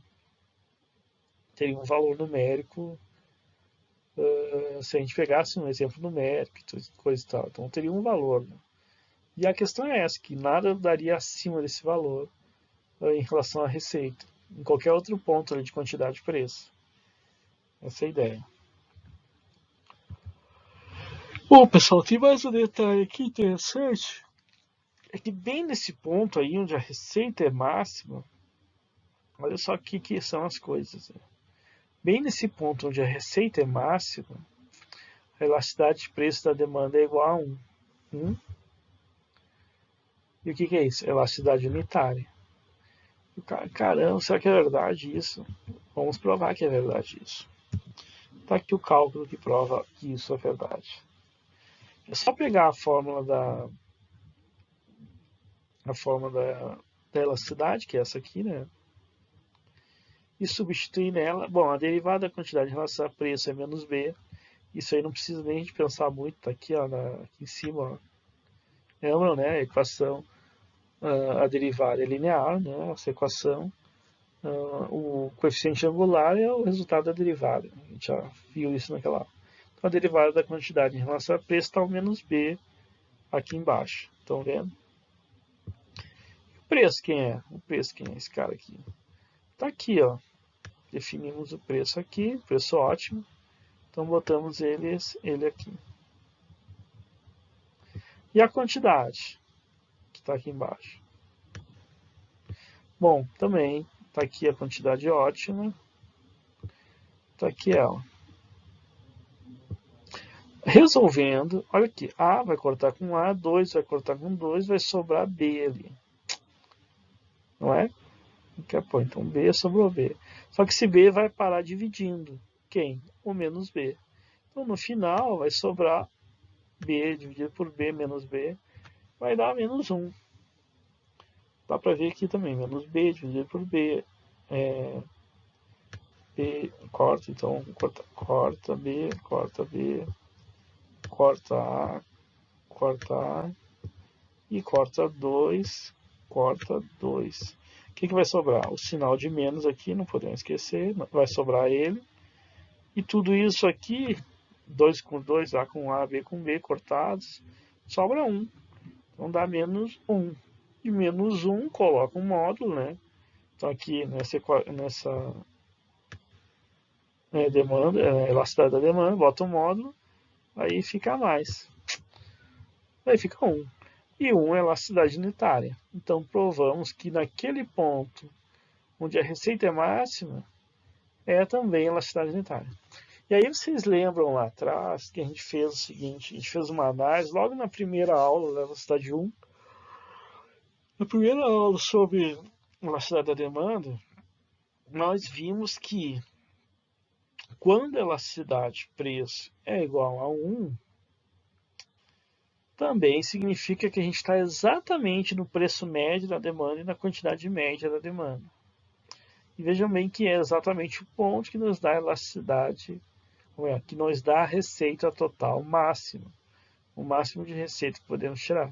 Teria um valor numérico se a gente pegasse um exemplo numérico, coisa e tal. Então teria um valor, né? E a questão é essa, que nada daria acima desse valor em relação à receita, em qualquer outro ponto ali de quantidade de preço. Essa é a ideia. Bom, pessoal, tem mais um detalhe aqui interessante. É que bem nesse ponto aí, onde a receita é máxima, olha só o que são as coisas. Né? Bem nesse ponto onde a receita é máxima, a elasticidade de preço da demanda é igual a 1. E o que é isso? Elasticidade unitária. Caramba, será que é verdade isso? Vamos provar que é verdade isso. Está aqui o cálculo que prova que isso é verdade. É só pegar a fórmula da elasticidade, que é essa aqui, né? E substituir nela. Bom, a derivada da quantidade em relação a preço é menos B. Isso aí não precisa nem de pensar muito, tá aqui, ó, aqui em cima. Ó. Lembram, né? A equação, a derivada é linear, né? Essa equação. O coeficiente angular é o resultado da derivada. A gente já viu isso naquela aula. Então, a derivada da quantidade em relação a preço está o menos B aqui embaixo. Estão vendo? O preço quem é? O preço quem é esse cara aqui? Está aqui, ó. Definimos o preço aqui, preço ótimo. Então botamos ele aqui. E a quantidade, que está aqui embaixo. Bom, também está aqui a quantidade ótima. Está aqui ela. Resolvendo, olha aqui, A vai cortar com A, 2 vai cortar com 2, vai sobrar B ali. Não é? Então B sobrou B. Só que esse B vai parar dividindo. Quem? O menos B. Então no final vai sobrar B dividido por B menos B. Vai dar menos 1. Dá para ver aqui também. Menos B dividido por B. B corta, então corta B, corta B, corta A e corta 2, corta 2. O que vai sobrar? O sinal de menos aqui, não podemos esquecer, vai sobrar ele. E tudo isso aqui, 2 com 2, A com A, B com B, cortados, sobra 1. Então dá menos 1. E menos 1 coloca um módulo, né? Então aqui nessa demanda, elasticidade da demanda, bota um módulo, aí fica mais. Aí fica 1. E 1 é elasticidade unitária. Então provamos que naquele ponto onde a receita é máxima, é também elasticidade unitária. E aí vocês lembram lá atrás que a gente fez o seguinte, a gente fez uma análise logo na primeira aula da elasticidade 1. Na primeira aula sobre elasticidade da demanda, nós vimos que quando a elasticidade preço é igual a 1, também significa que a gente está exatamente no preço médio da demanda e na quantidade média da demanda. E vejam bem que é exatamente o ponto que nos dá a elasticidade, que nos dá a receita total máxima, o máximo de receita que podemos tirar.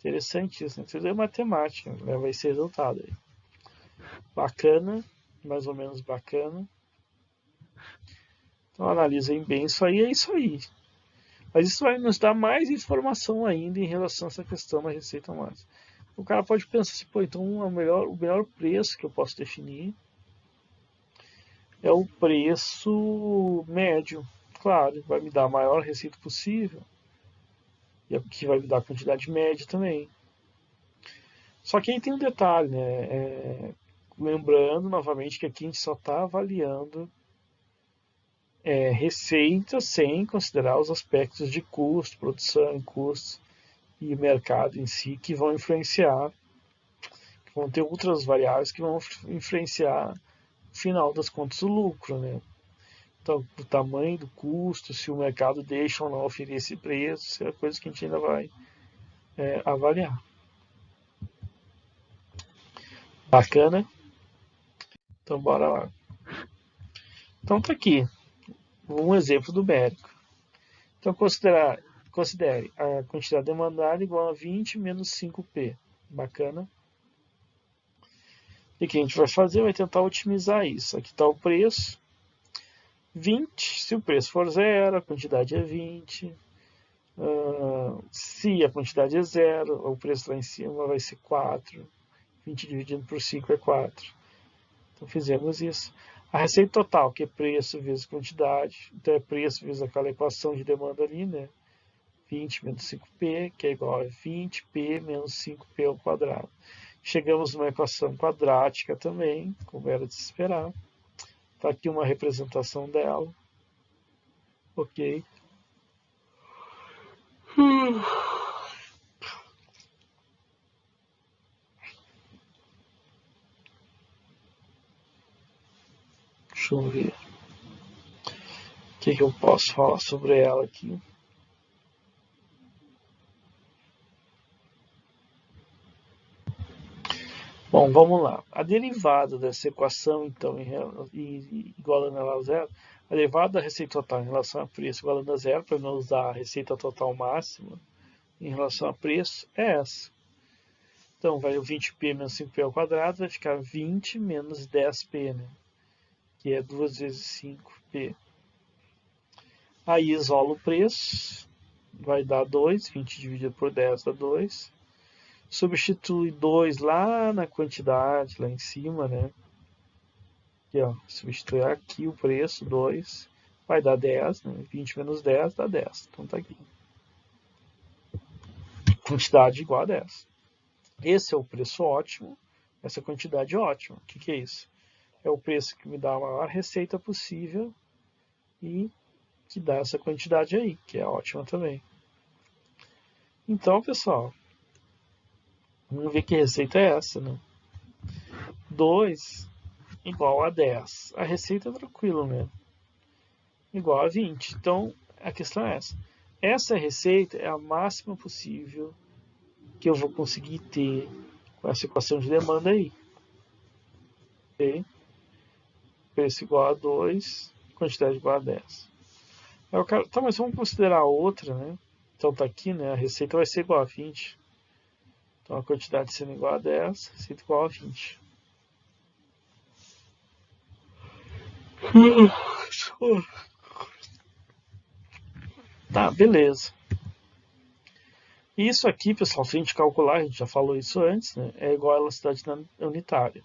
Interessante isso, né? Tudo é matemática, leva esse resultado aí. Bacana, mais ou menos bacana. Então analisem bem isso aí, é isso aí. Mas isso vai nos dar mais informação ainda em relação a essa questão da receita máxima. O cara pode pensar assim, pô, então o melhor preço que eu posso definir é o preço médio. Claro, vai me dar a maior receita possível. E que vai me dar a quantidade média também. Só que aí tem um detalhe, né? Lembrando novamente que aqui a gente só está avaliando receita sem considerar os aspectos de custo, produção, custos e mercado em si que vão influenciar, que vão ter outras variáveis que vão influenciar, no final das contas, o lucro, né? Então, o tamanho do custo, se o mercado deixa ou não oferecer esse preço, isso é coisa que a gente ainda vai avaliar. Bacana? Então, bora lá. Então, tá aqui um exemplo numérico. Então, considere a quantidade demandada igual a 20 menos 5P. Bacana? E o que a gente vai fazer? Vai tentar otimizar isso. Aqui está o preço. 20, se o preço for zero, a quantidade é 20. Se a quantidade é zero, o preço lá em cima vai ser 4. 20 dividido por 5 é 4. Então fizemos isso. A receita total, que é preço vezes quantidade, então é preço vezes aquela equação de demanda ali, né? 20 menos 5P, que é igual a 20P menos 5P ao quadrado. Chegamos numa equação quadrática também, como era de se esperar. Está aqui uma representação dela. Ok. Deixa eu ver. O que eu posso falar sobre ela aqui? Bom, vamos lá. A derivada dessa equação, então, igualando ela a zero, a derivada da receita total em relação a preço igualando a zero, para não usar a receita total máxima em relação a preço, é essa. Então, vai o 20p menos 5p ao quadrado, vai ficar 20 menos 10p, né? Que é 2 vezes 5p. Aí isola o preço, vai dar 2, 20 dividido por 10 dá 2. Substitui 2 lá na quantidade, lá em cima, né? Aqui, ó, substituir aqui o preço, 2, vai dar 10, né? 20 menos 10 dá 10. Então tá aqui. Quantidade igual a 10. Esse é o preço ótimo, essa quantidade ótima. O que é isso? É o preço que me dá a maior receita possível e que dá essa quantidade aí, que é ótima também. Então, pessoal, vamos ver que receita é essa, né? 2 igual a 10. A receita é tranquila mesmo. Igual a 20. Então, a questão é essa. Essa receita é a máxima possível que eu vou conseguir ter com essa equação de demanda aí. Ok? Preço igual a 2, quantidade igual a 10. Eu quero, tá, mas vamos considerar a outra, né? Então tá aqui, né? A receita vai ser igual a 20. Então a quantidade sendo igual a 10, a receita igual a 20. Tá, beleza. Isso aqui, pessoal, se a gente calcular, a gente já falou isso antes, né? É igual a elasticidade unitária.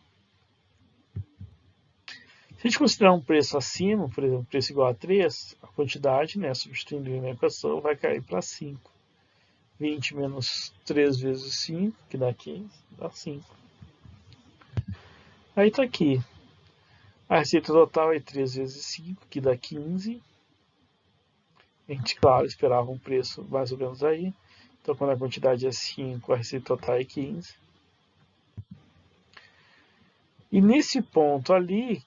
Se a gente considerar um preço acima, por exemplo, preço igual a 3, a quantidade, né, substituindo na equação, vai cair para 5. 20 menos 3 vezes 5, que dá 15, dá 5. Aí está aqui. A receita total é 3 vezes 5, que dá 15. A gente, claro, esperava um preço mais ou menos aí. Então, quando a quantidade é 5, a receita total é 15. E nesse ponto ali,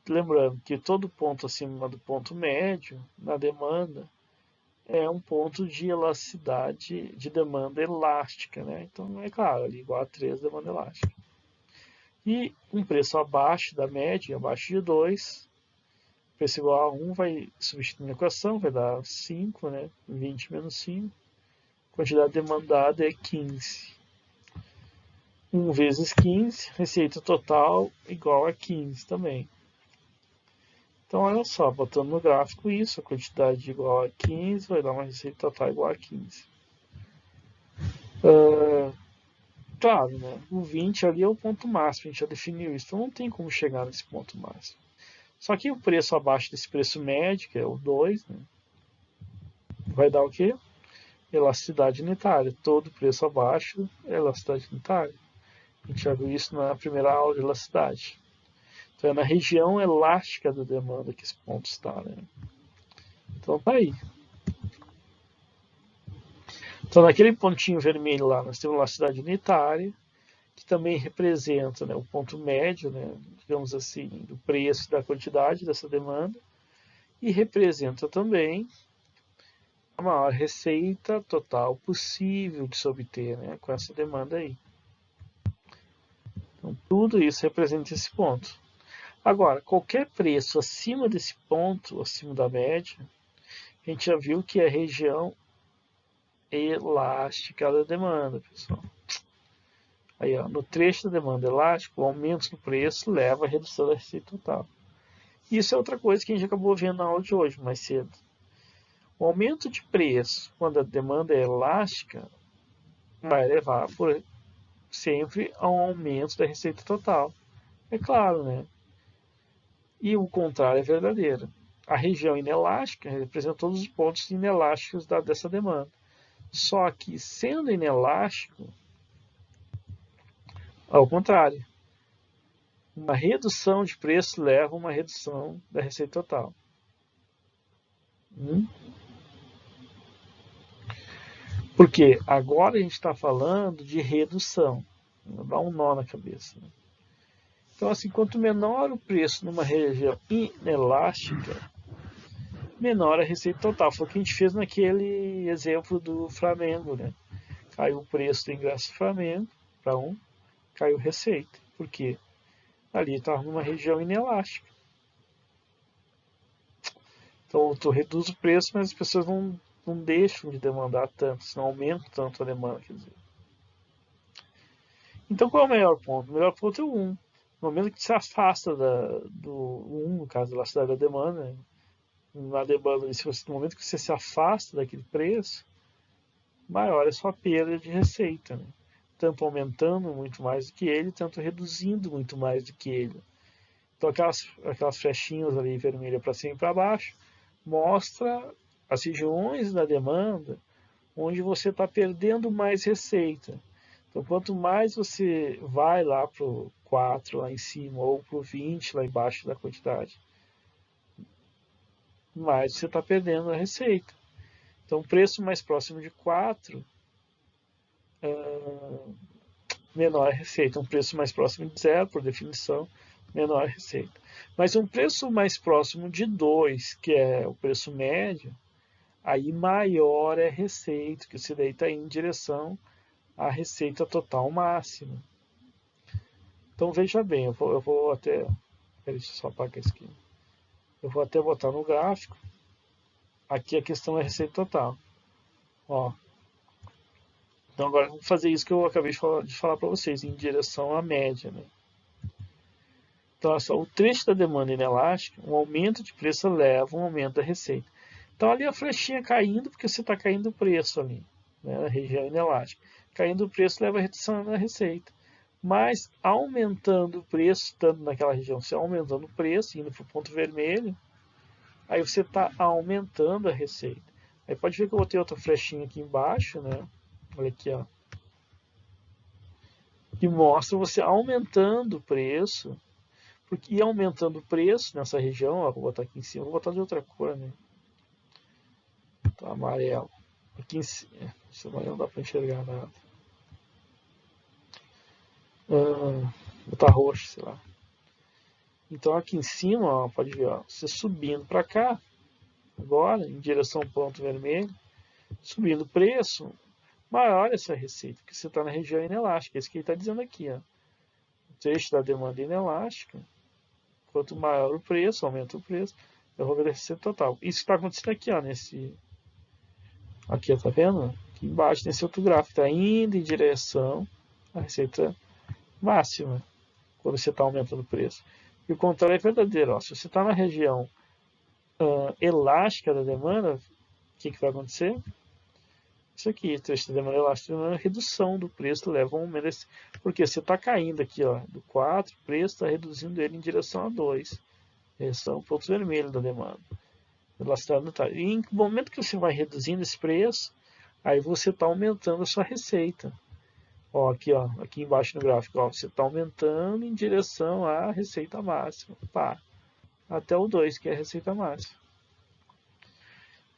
lembrando que todo ponto acima do ponto médio, na demanda, é um ponto de elasticidade de demanda elástica, né? Então, é claro, ali igual a 3 demanda elástica. E um preço abaixo da média, abaixo de 2, preço igual a 1 vai substituir a equação, vai dar 5, né? 20 menos 5. Quantidade demandada é 15. 1 vezes 15, receita total igual a 15 também. Então, olha só, botando no gráfico isso, a quantidade igual a 15 vai dar uma receita total igual a 15. Claro, né? O 20 ali é o ponto máximo, a gente já definiu isso, então não tem como chegar nesse ponto máximo. Só que o preço abaixo desse preço médio, que é o 2, né, vai dar o quê? Elasticidade unitária. Todo preço abaixo é elasticidade unitária. A gente já viu isso na primeira aula de elasticidade. Então é na região elástica da demanda que esse ponto está, né? Então tá aí. Então naquele pontinho vermelho lá, nós temos elasticidade unitária, que também representa, né, o ponto médio, né, digamos assim, do preço e da quantidade dessa demanda, e representa também a maior receita total possível de se obter, né, com essa demanda aí. Então, tudo isso representa esse ponto. Agora, qualquer preço acima desse ponto, acima da média, a gente já viu que é a região elástica da demanda, pessoal. Aí, ó, no trecho da demanda elástica, o aumento do preço leva à redução da receita total. Isso é outra coisa que a gente acabou vendo na aula de hoje, mais cedo. O aumento de preço, quando a demanda é elástica, vai levar sempre a um aumento da receita total. É claro, né? E o contrário é verdadeiro. A região inelástica representa todos os pontos inelásticos dessa demanda. Só que, sendo inelástico, ao contrário, uma redução de preço leva a uma redução da receita total. Porque agora a gente está falando de redução. Dá um nó na cabeça. Então, assim, quanto menor o preço numa região inelástica, menor a receita total. Foi o que a gente fez naquele exemplo do Flamengo, né? Caiu o preço do ingresso do Flamengo para um, caiu receita. Por quê? Ali estava numa região inelástica. Então, tu reduz o preço, mas as pessoas não deixam de demandar tanto, não aumentam tanto a demanda, quer dizer. Então, qual é o melhor ponto? O melhor ponto é o 1. No momento que se afasta do 1, no caso da cidade da demanda, né? Na demanda, no momento que você se afasta daquele preço, maior é a sua perda de receita, né? Tanto aumentando muito mais do que ele, tanto reduzindo muito mais do que ele. Então aquelas flechinhas ali vermelhas para cima e para baixo mostra as regiões da demanda onde você está perdendo mais receita. Então quanto mais você vai lá para o 4 lá em cima ou para o 20 lá embaixo da quantidade, mais você está perdendo a receita. Então o preço mais próximo de 4 menor a receita. Um preço mais próximo de 0, por definição, menor a receita. Mas um preço mais próximo de 2, que é o preço médio, aí maior é a receita, que você daí está em direção à receita total máxima. Então veja bem, eu vou até. Deixa eu só apagar isso aqui. Eu vou até botar no gráfico. Aqui a questão é a receita total. Ó. Então agora vamos fazer isso que eu acabei de falar para vocês, em direção à média. Né? Então, olha só, o trecho da demanda inelástica, um aumento de preço leva a um aumento da receita. Então, ali a flechinha caindo, porque você está caindo o preço ali, né, na região inelástica. Caindo o preço leva a redução na receita. Mas, aumentando o preço, estando naquela região, você aumentando o preço, indo para o ponto vermelho, aí você está aumentando a receita. Aí pode ver que eu botei outra flechinha aqui embaixo, né? Olha aqui, ó. Que mostra você aumentando o preço. Porque ia aumentando o preço nessa região, ó, vou botar aqui em cima, vou botar de outra cor, né? Tá amarelo. Aqui em cima, esse amarelo não dá para enxergar nada. Vou botar roxo, sei lá. Então aqui em cima, ó, pode ver, ó, você subindo para cá, agora, em direção ao ponto vermelho, subindo o preço, maior essa receita, que você está na região inelástica. É isso que ele está dizendo aqui. Ó. O trecho da demanda inelástica, quanto maior o preço, aumenta o preço, eu vou ver a receita total. Isso está acontecendo aqui, ó, aqui, tá vendo? Aqui embaixo, nesse outro gráfico, está indo em direção à receita máxima, quando você está aumentando o preço. E o contrário é verdadeiro. Ó. Se você está na região elástica da demanda, o que vai acontecer? Isso aqui, trecho da demanda elástica, é uma redução do preço, leva a um aumento. Porque você está caindo aqui, ó, do 4, o preço está reduzindo ele em direção a 2. Esses são pontos vermelhos da demanda. E em momento que você vai reduzindo esse preço, aí você está aumentando a sua receita. Ó, aqui embaixo no gráfico, ó, você está aumentando em direção à receita máxima. Pá, até o 2, que é a receita máxima.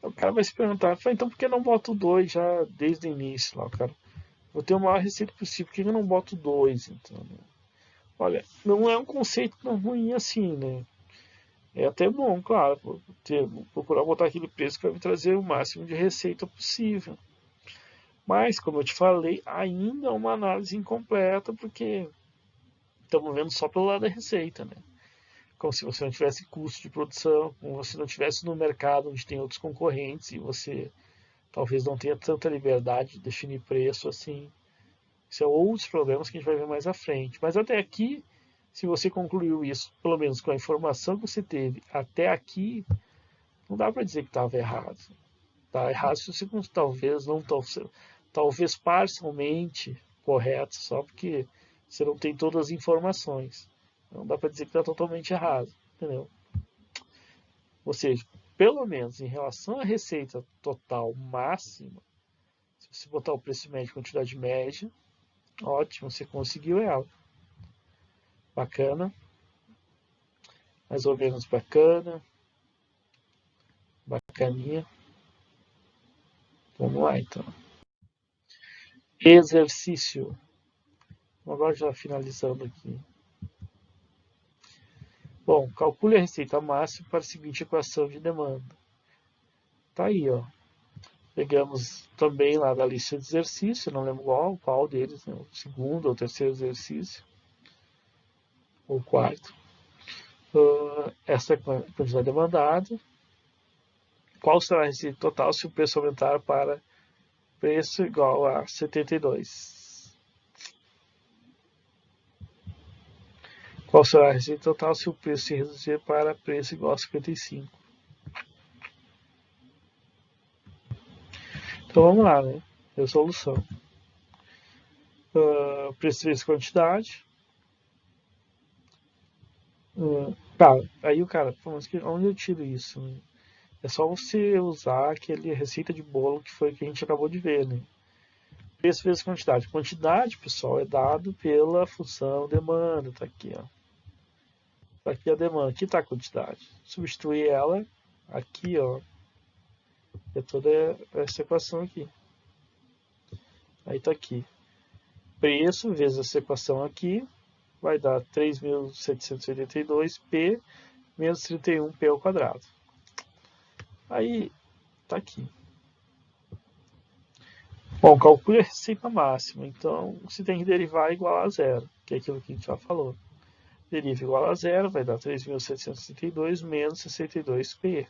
O cara vai se perguntar, então por que não boto o 2 já desde o início lá, cara? Vou ter a maior receita possível, por que eu não boto 2, então? Né? Olha, não é um conceito tão ruim assim, né? É até bom, claro, procurar botar aquele preço que vai me trazer o máximo de receita possível. Mas, como eu te falei, ainda é uma análise incompleta, porque estamos vendo só pelo lado da receita, né? Como se você não tivesse custo de produção, como se não tivesse no mercado onde tem outros concorrentes e você talvez não tenha tanta liberdade de definir preço assim. Isso é outros problemas que a gente vai ver mais à frente. Mas até aqui, se você concluiu isso, pelo menos com a informação que você teve até aqui, não dá para dizer que estava errado. Está errado se você talvez não talvez parcialmente correto, só porque você não tem todas as informações. Não dá para dizer que está totalmente errado, entendeu? Ou seja, pelo menos em relação à receita total máxima, se você botar o preço médio e quantidade média, ótimo, você conseguiu ela. Bacana. Mais ou menos bacana. Bacaninha. Vamos lá, então. Exercício. Agora já finalizando aqui. Bom, calcule a receita máxima para a seguinte equação de demanda. Tá aí, ó. Pegamos também lá da lista de exercício, não lembro qual deles, né? O segundo ou o terceiro exercício. Ou o quarto. Essa é a quantidade demandada. Qual será a receita total se o preço aumentar para preço igual a 72? Qual será a receita total se o preço se reduzir para preço igual a 55? Então vamos lá, né? Resolução. Preço vezes quantidade. Aí o cara, mas onde eu tiro isso? Né? É só você usar aquele receita de bolo que foi que a gente acabou de ver, né? Preço vezes quantidade. Quantidade, pessoal, é dado pela função demanda. Tá aqui, ó. Tá aqui a demanda. Aqui tá a quantidade. Substituir ela aqui, ó. É toda essa equação aqui. Aí tá aqui. Preço vezes essa equação aqui vai dar 3.782p menos 31p ao quadrado. Aí tá aqui. Bom, calcule a receita máxima. Então, você tem que derivar igual a zero, que é aquilo que a gente já falou. Deriva igual a zero, vai dar 3.762 menos 62p.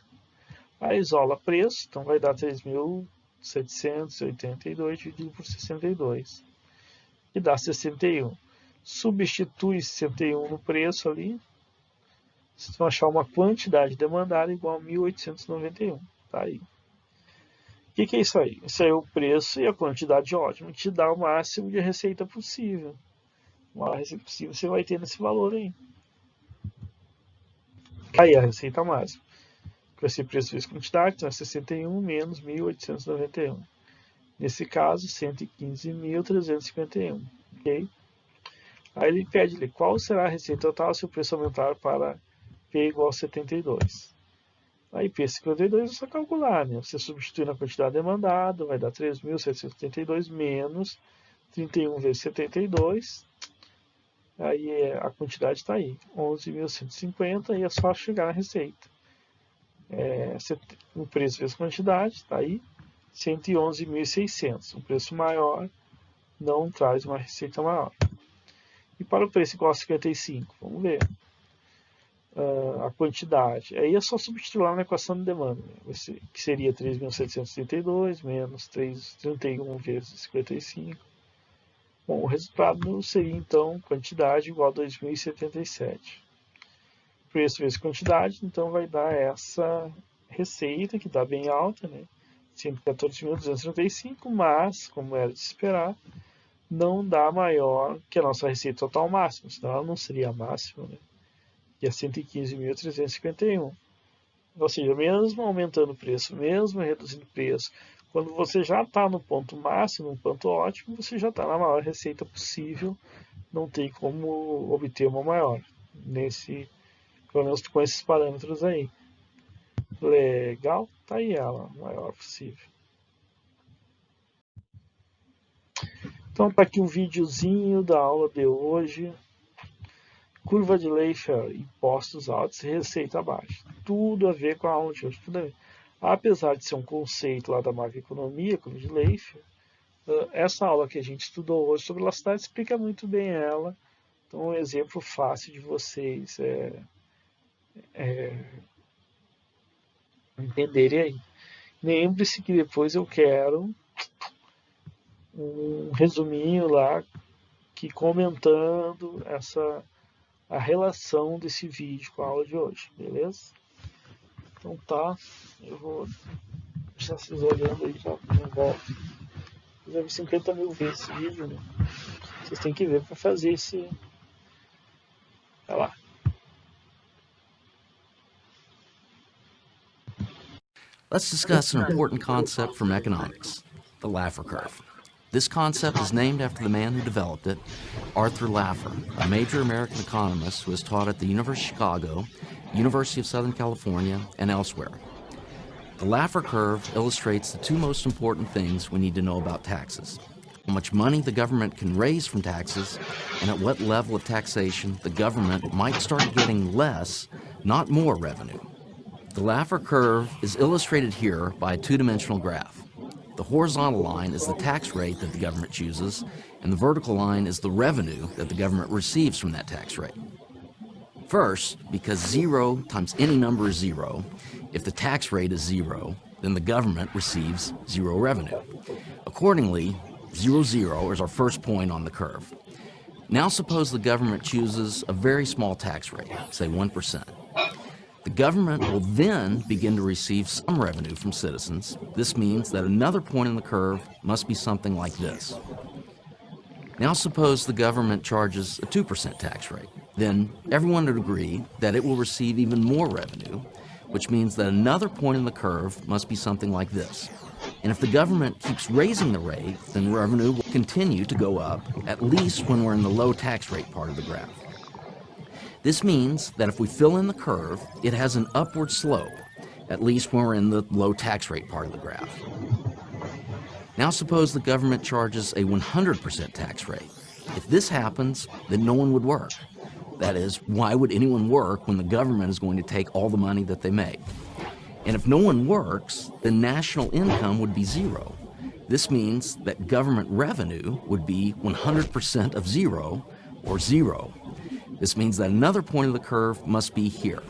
Aí isola preço, então vai dar 3.782 dividido por 62. E dá 61. Substitui 61 no preço ali. Vocês vão achar uma quantidade demandada igual a 1.891. Tá aí. O que é isso aí? Isso aí é o preço e a quantidade ótima. Te dá o máximo de receita possível. O maior receita possível você vai ter nesse valor aí. Aí a receita máxima. Vai ser preço vezes quantidade, então é 61 menos 1.891. Nesse caso, 115.351. Ok? Aí ele pede qual será a receita total se o preço aumentar para P igual a 72. Aí P52 é só calcular, né? Você substitui na quantidade demandada, vai dar 3.772 menos 31 vezes 72. Aí a quantidade está aí, 11.150, e é só chegar na receita. O preço vezes quantidade, está aí, 111.600. Um preço maior não traz uma receita maior. E para o preço igual a 55, vamos ver a quantidade. Aí é só substituir lá na equação de demanda, né? Que seria 3.732 menos 31 vezes 55. Bom, o resultado seria então quantidade igual a 2.077. Preço vezes quantidade, então vai dar essa receita, que está bem alta, né? 114.235, mas, como era de se esperar, não dá maior que a nossa receita total máxima, senão ela não seria a máxima, né? Que é 115.351. Ou seja, mesmo aumentando o preço, mesmo reduzindo o preço, quando você já está no ponto máximo, no ponto ótimo, você já está na maior receita possível, não tem como obter uma maior, pelo menos com esses parâmetros aí. Legal? Tá aí ela, maior possível. Então tá aqui um videozinho da aula de hoje. Curva de Laffer, impostos altos e receita baixa. Tudo a ver com a aula de hoje. Tudo a ver. Apesar de ser um conceito lá da macroeconomia, curva de Laffer, essa aula que a gente estudou hoje sobre elasticidade explica muito bem ela. Então, um exemplo fácil de vocês entenderem aí. Lembre-se que depois eu quero um resuminho lá que comentando a relação desse vídeo com a aula de hoje, beleza? Então tá, eu vou deixar vocês olhando aí, já não volto. Eu já vi 50 mil vezes esse vídeo, né? Vocês têm que ver para fazer esse... Vai lá. Let's discuss an important concept from economics, the Laffer curve. This concept is named after the man who developed it, Arthur Laffer, a major American economist who has taught at the University of Chicago, University of Southern California, and elsewhere. The Laffer curve illustrates the two most important things we need to know about taxes: how much money the government can raise from taxes, and at what level of taxation the government might start getting less, not more revenue. The Laffer curve is illustrated here by a two-dimensional graph. The horizontal line is the tax rate that the government chooses, and the vertical line is the revenue that the government receives from that tax rate. First, because 0 times any number is 0, if the tax rate is 0, then the government receives 0 revenue. Accordingly, 0, 0 is our first point on the curve. Now suppose the government chooses a very small tax rate, say 1%. The government will then begin to receive some revenue from citizens. This means that another point in the curve must be something like this. Now suppose the government charges a 2% tax rate. Then everyone would agree that it will receive even more revenue, which means that another point in the curve must be something like this. And if the government keeps raising the rate, then revenue will continue to go up, at least when we're in the low tax rate part of the graph. This means that if we fill in the curve, it has an upward slope, at least when we're in the low tax rate part of the graph. Now suppose the government charges a 100% tax rate. If this happens, then no one would work. That is, why would anyone work when the government is going to take all the money that they make? And if no one works, then national income would be 0. This means that government revenue would be 100% of 0, or 0. This means that another point of the curve must be here.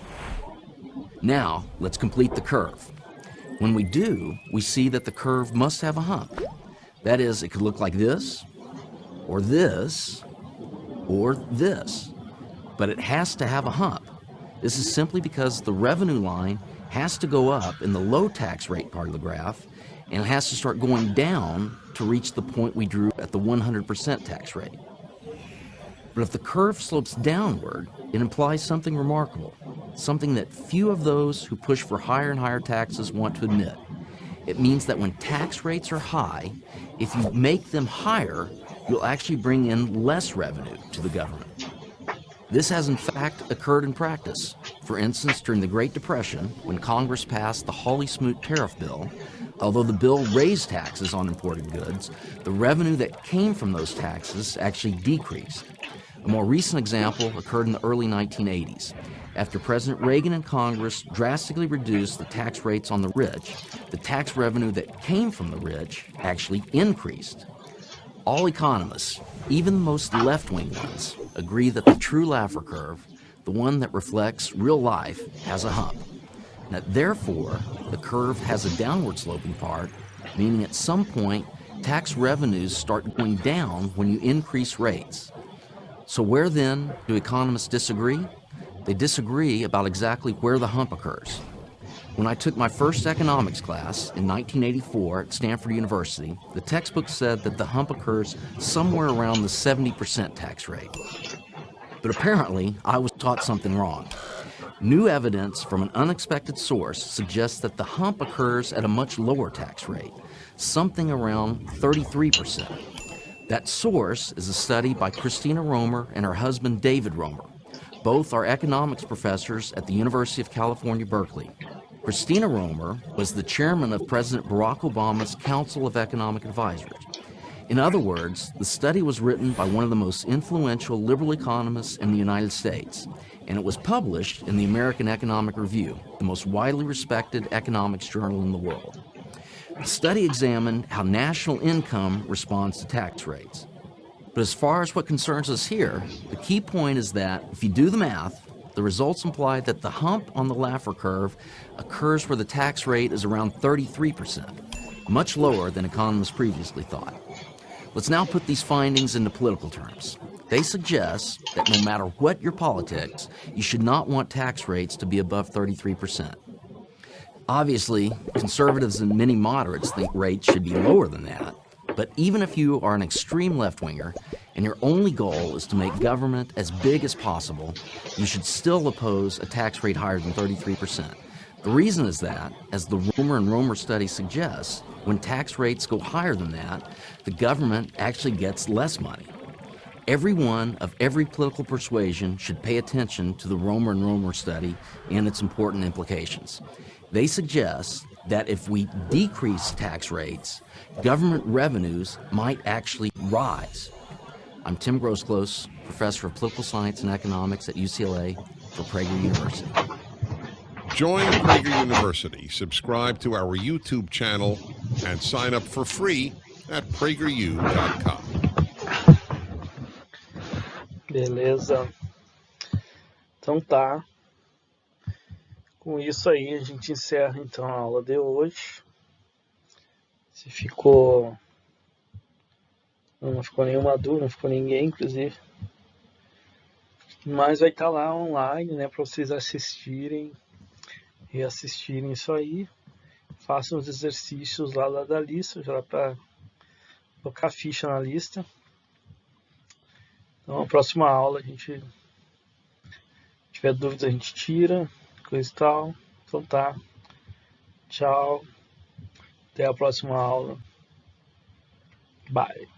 Now, let's complete the curve. When we do, we see that the curve must have a hump. That is, it could look like this, or this, or this. But it has to have a hump. This is simply because the revenue line has to go up in the low tax rate part of the graph, and it has to start going down to reach the point we drew at the 100% tax rate. But if the curve slopes downward, it implies something remarkable, something that few of those who push for higher and higher taxes want to admit. It means that when tax rates are high, if you make them higher, you'll actually bring in less revenue to the government. This has in fact occurred in practice. For instance, during the Great Depression, when Congress passed the Hawley-Smoot tariff bill, although the bill raised taxes on imported goods, the revenue that came from those taxes actually decreased. A more recent example occurred in the early 1980s. after President Reagan and Congress drastically reduced the tax rates on the rich, the tax revenue that came from the rich actually increased. All economists, even the most left-wing ones, agree that the true Laffer curve, the one that reflects real life, has a hump. Now, therefore, the curve has a downward sloping part, meaning at some point, tax revenues start going down when you increase rates. So where then do economists disagree? They disagree about exactly where the hump occurs. When I took my first economics class in 1984 at Stanford University, the textbook said that the hump occurs somewhere around the 70% tax rate. But apparently, I was taught something wrong. New evidence from an unexpected source suggests that the hump occurs at a much lower tax rate, something around 33%. That source is a study by Christina Romer and her husband David Romer. Both are economics professors at the University of California, Berkeley. Christina Romer was the chairman of President Barack Obama's Council of Economic Advisors. In other words, the study was written by one of the most influential liberal economists in the United States, and it was published in the American Economic Review, the most widely respected economics journal in the world. The study examined how national income responds to tax rates. But as far as what concerns us here, the key point is that if you do the math, the results imply that the hump on the Laffer curve occurs where the tax rate is around 33%, much lower than economists previously thought. Let's now put these findings into political terms. They suggest that no matter what your politics, you should not want tax rates to be above 33%. Obviously, conservatives and many moderates think rates should be lower than that. But even if you are an extreme left-winger and your only goal is to make government as big as possible, you should still oppose a tax rate higher than 33%. The reason is that, as the Romer and Romer study suggests, when tax rates go higher than that, the government actually gets less money. Everyone of every political persuasion should pay attention to the Romer and Romer study and its important implications. They suggest that if we decrease tax rates, government revenues might actually rise. I'm Tim Grosclose, professor of political science and economics at UCLA for Prager University. Join Prager University, subscribe to our YouTube channel, and sign up for free at prageru.com. Beleza. Então tá. Com isso aí a gente encerra então a aula de hoje. Se ficou... Não ficou nenhuma dúvida, não ficou ninguém, inclusive. Mas vai estar lá online, né, para vocês assistirem e assistirem isso aí. Façam os exercícios lá da lista, já para colocar ficha na lista. Então, a próxima aula, a gente tiver dúvidas, a gente tira, coisa e tal. Então tá. Tchau. Até a próxima aula. Bye.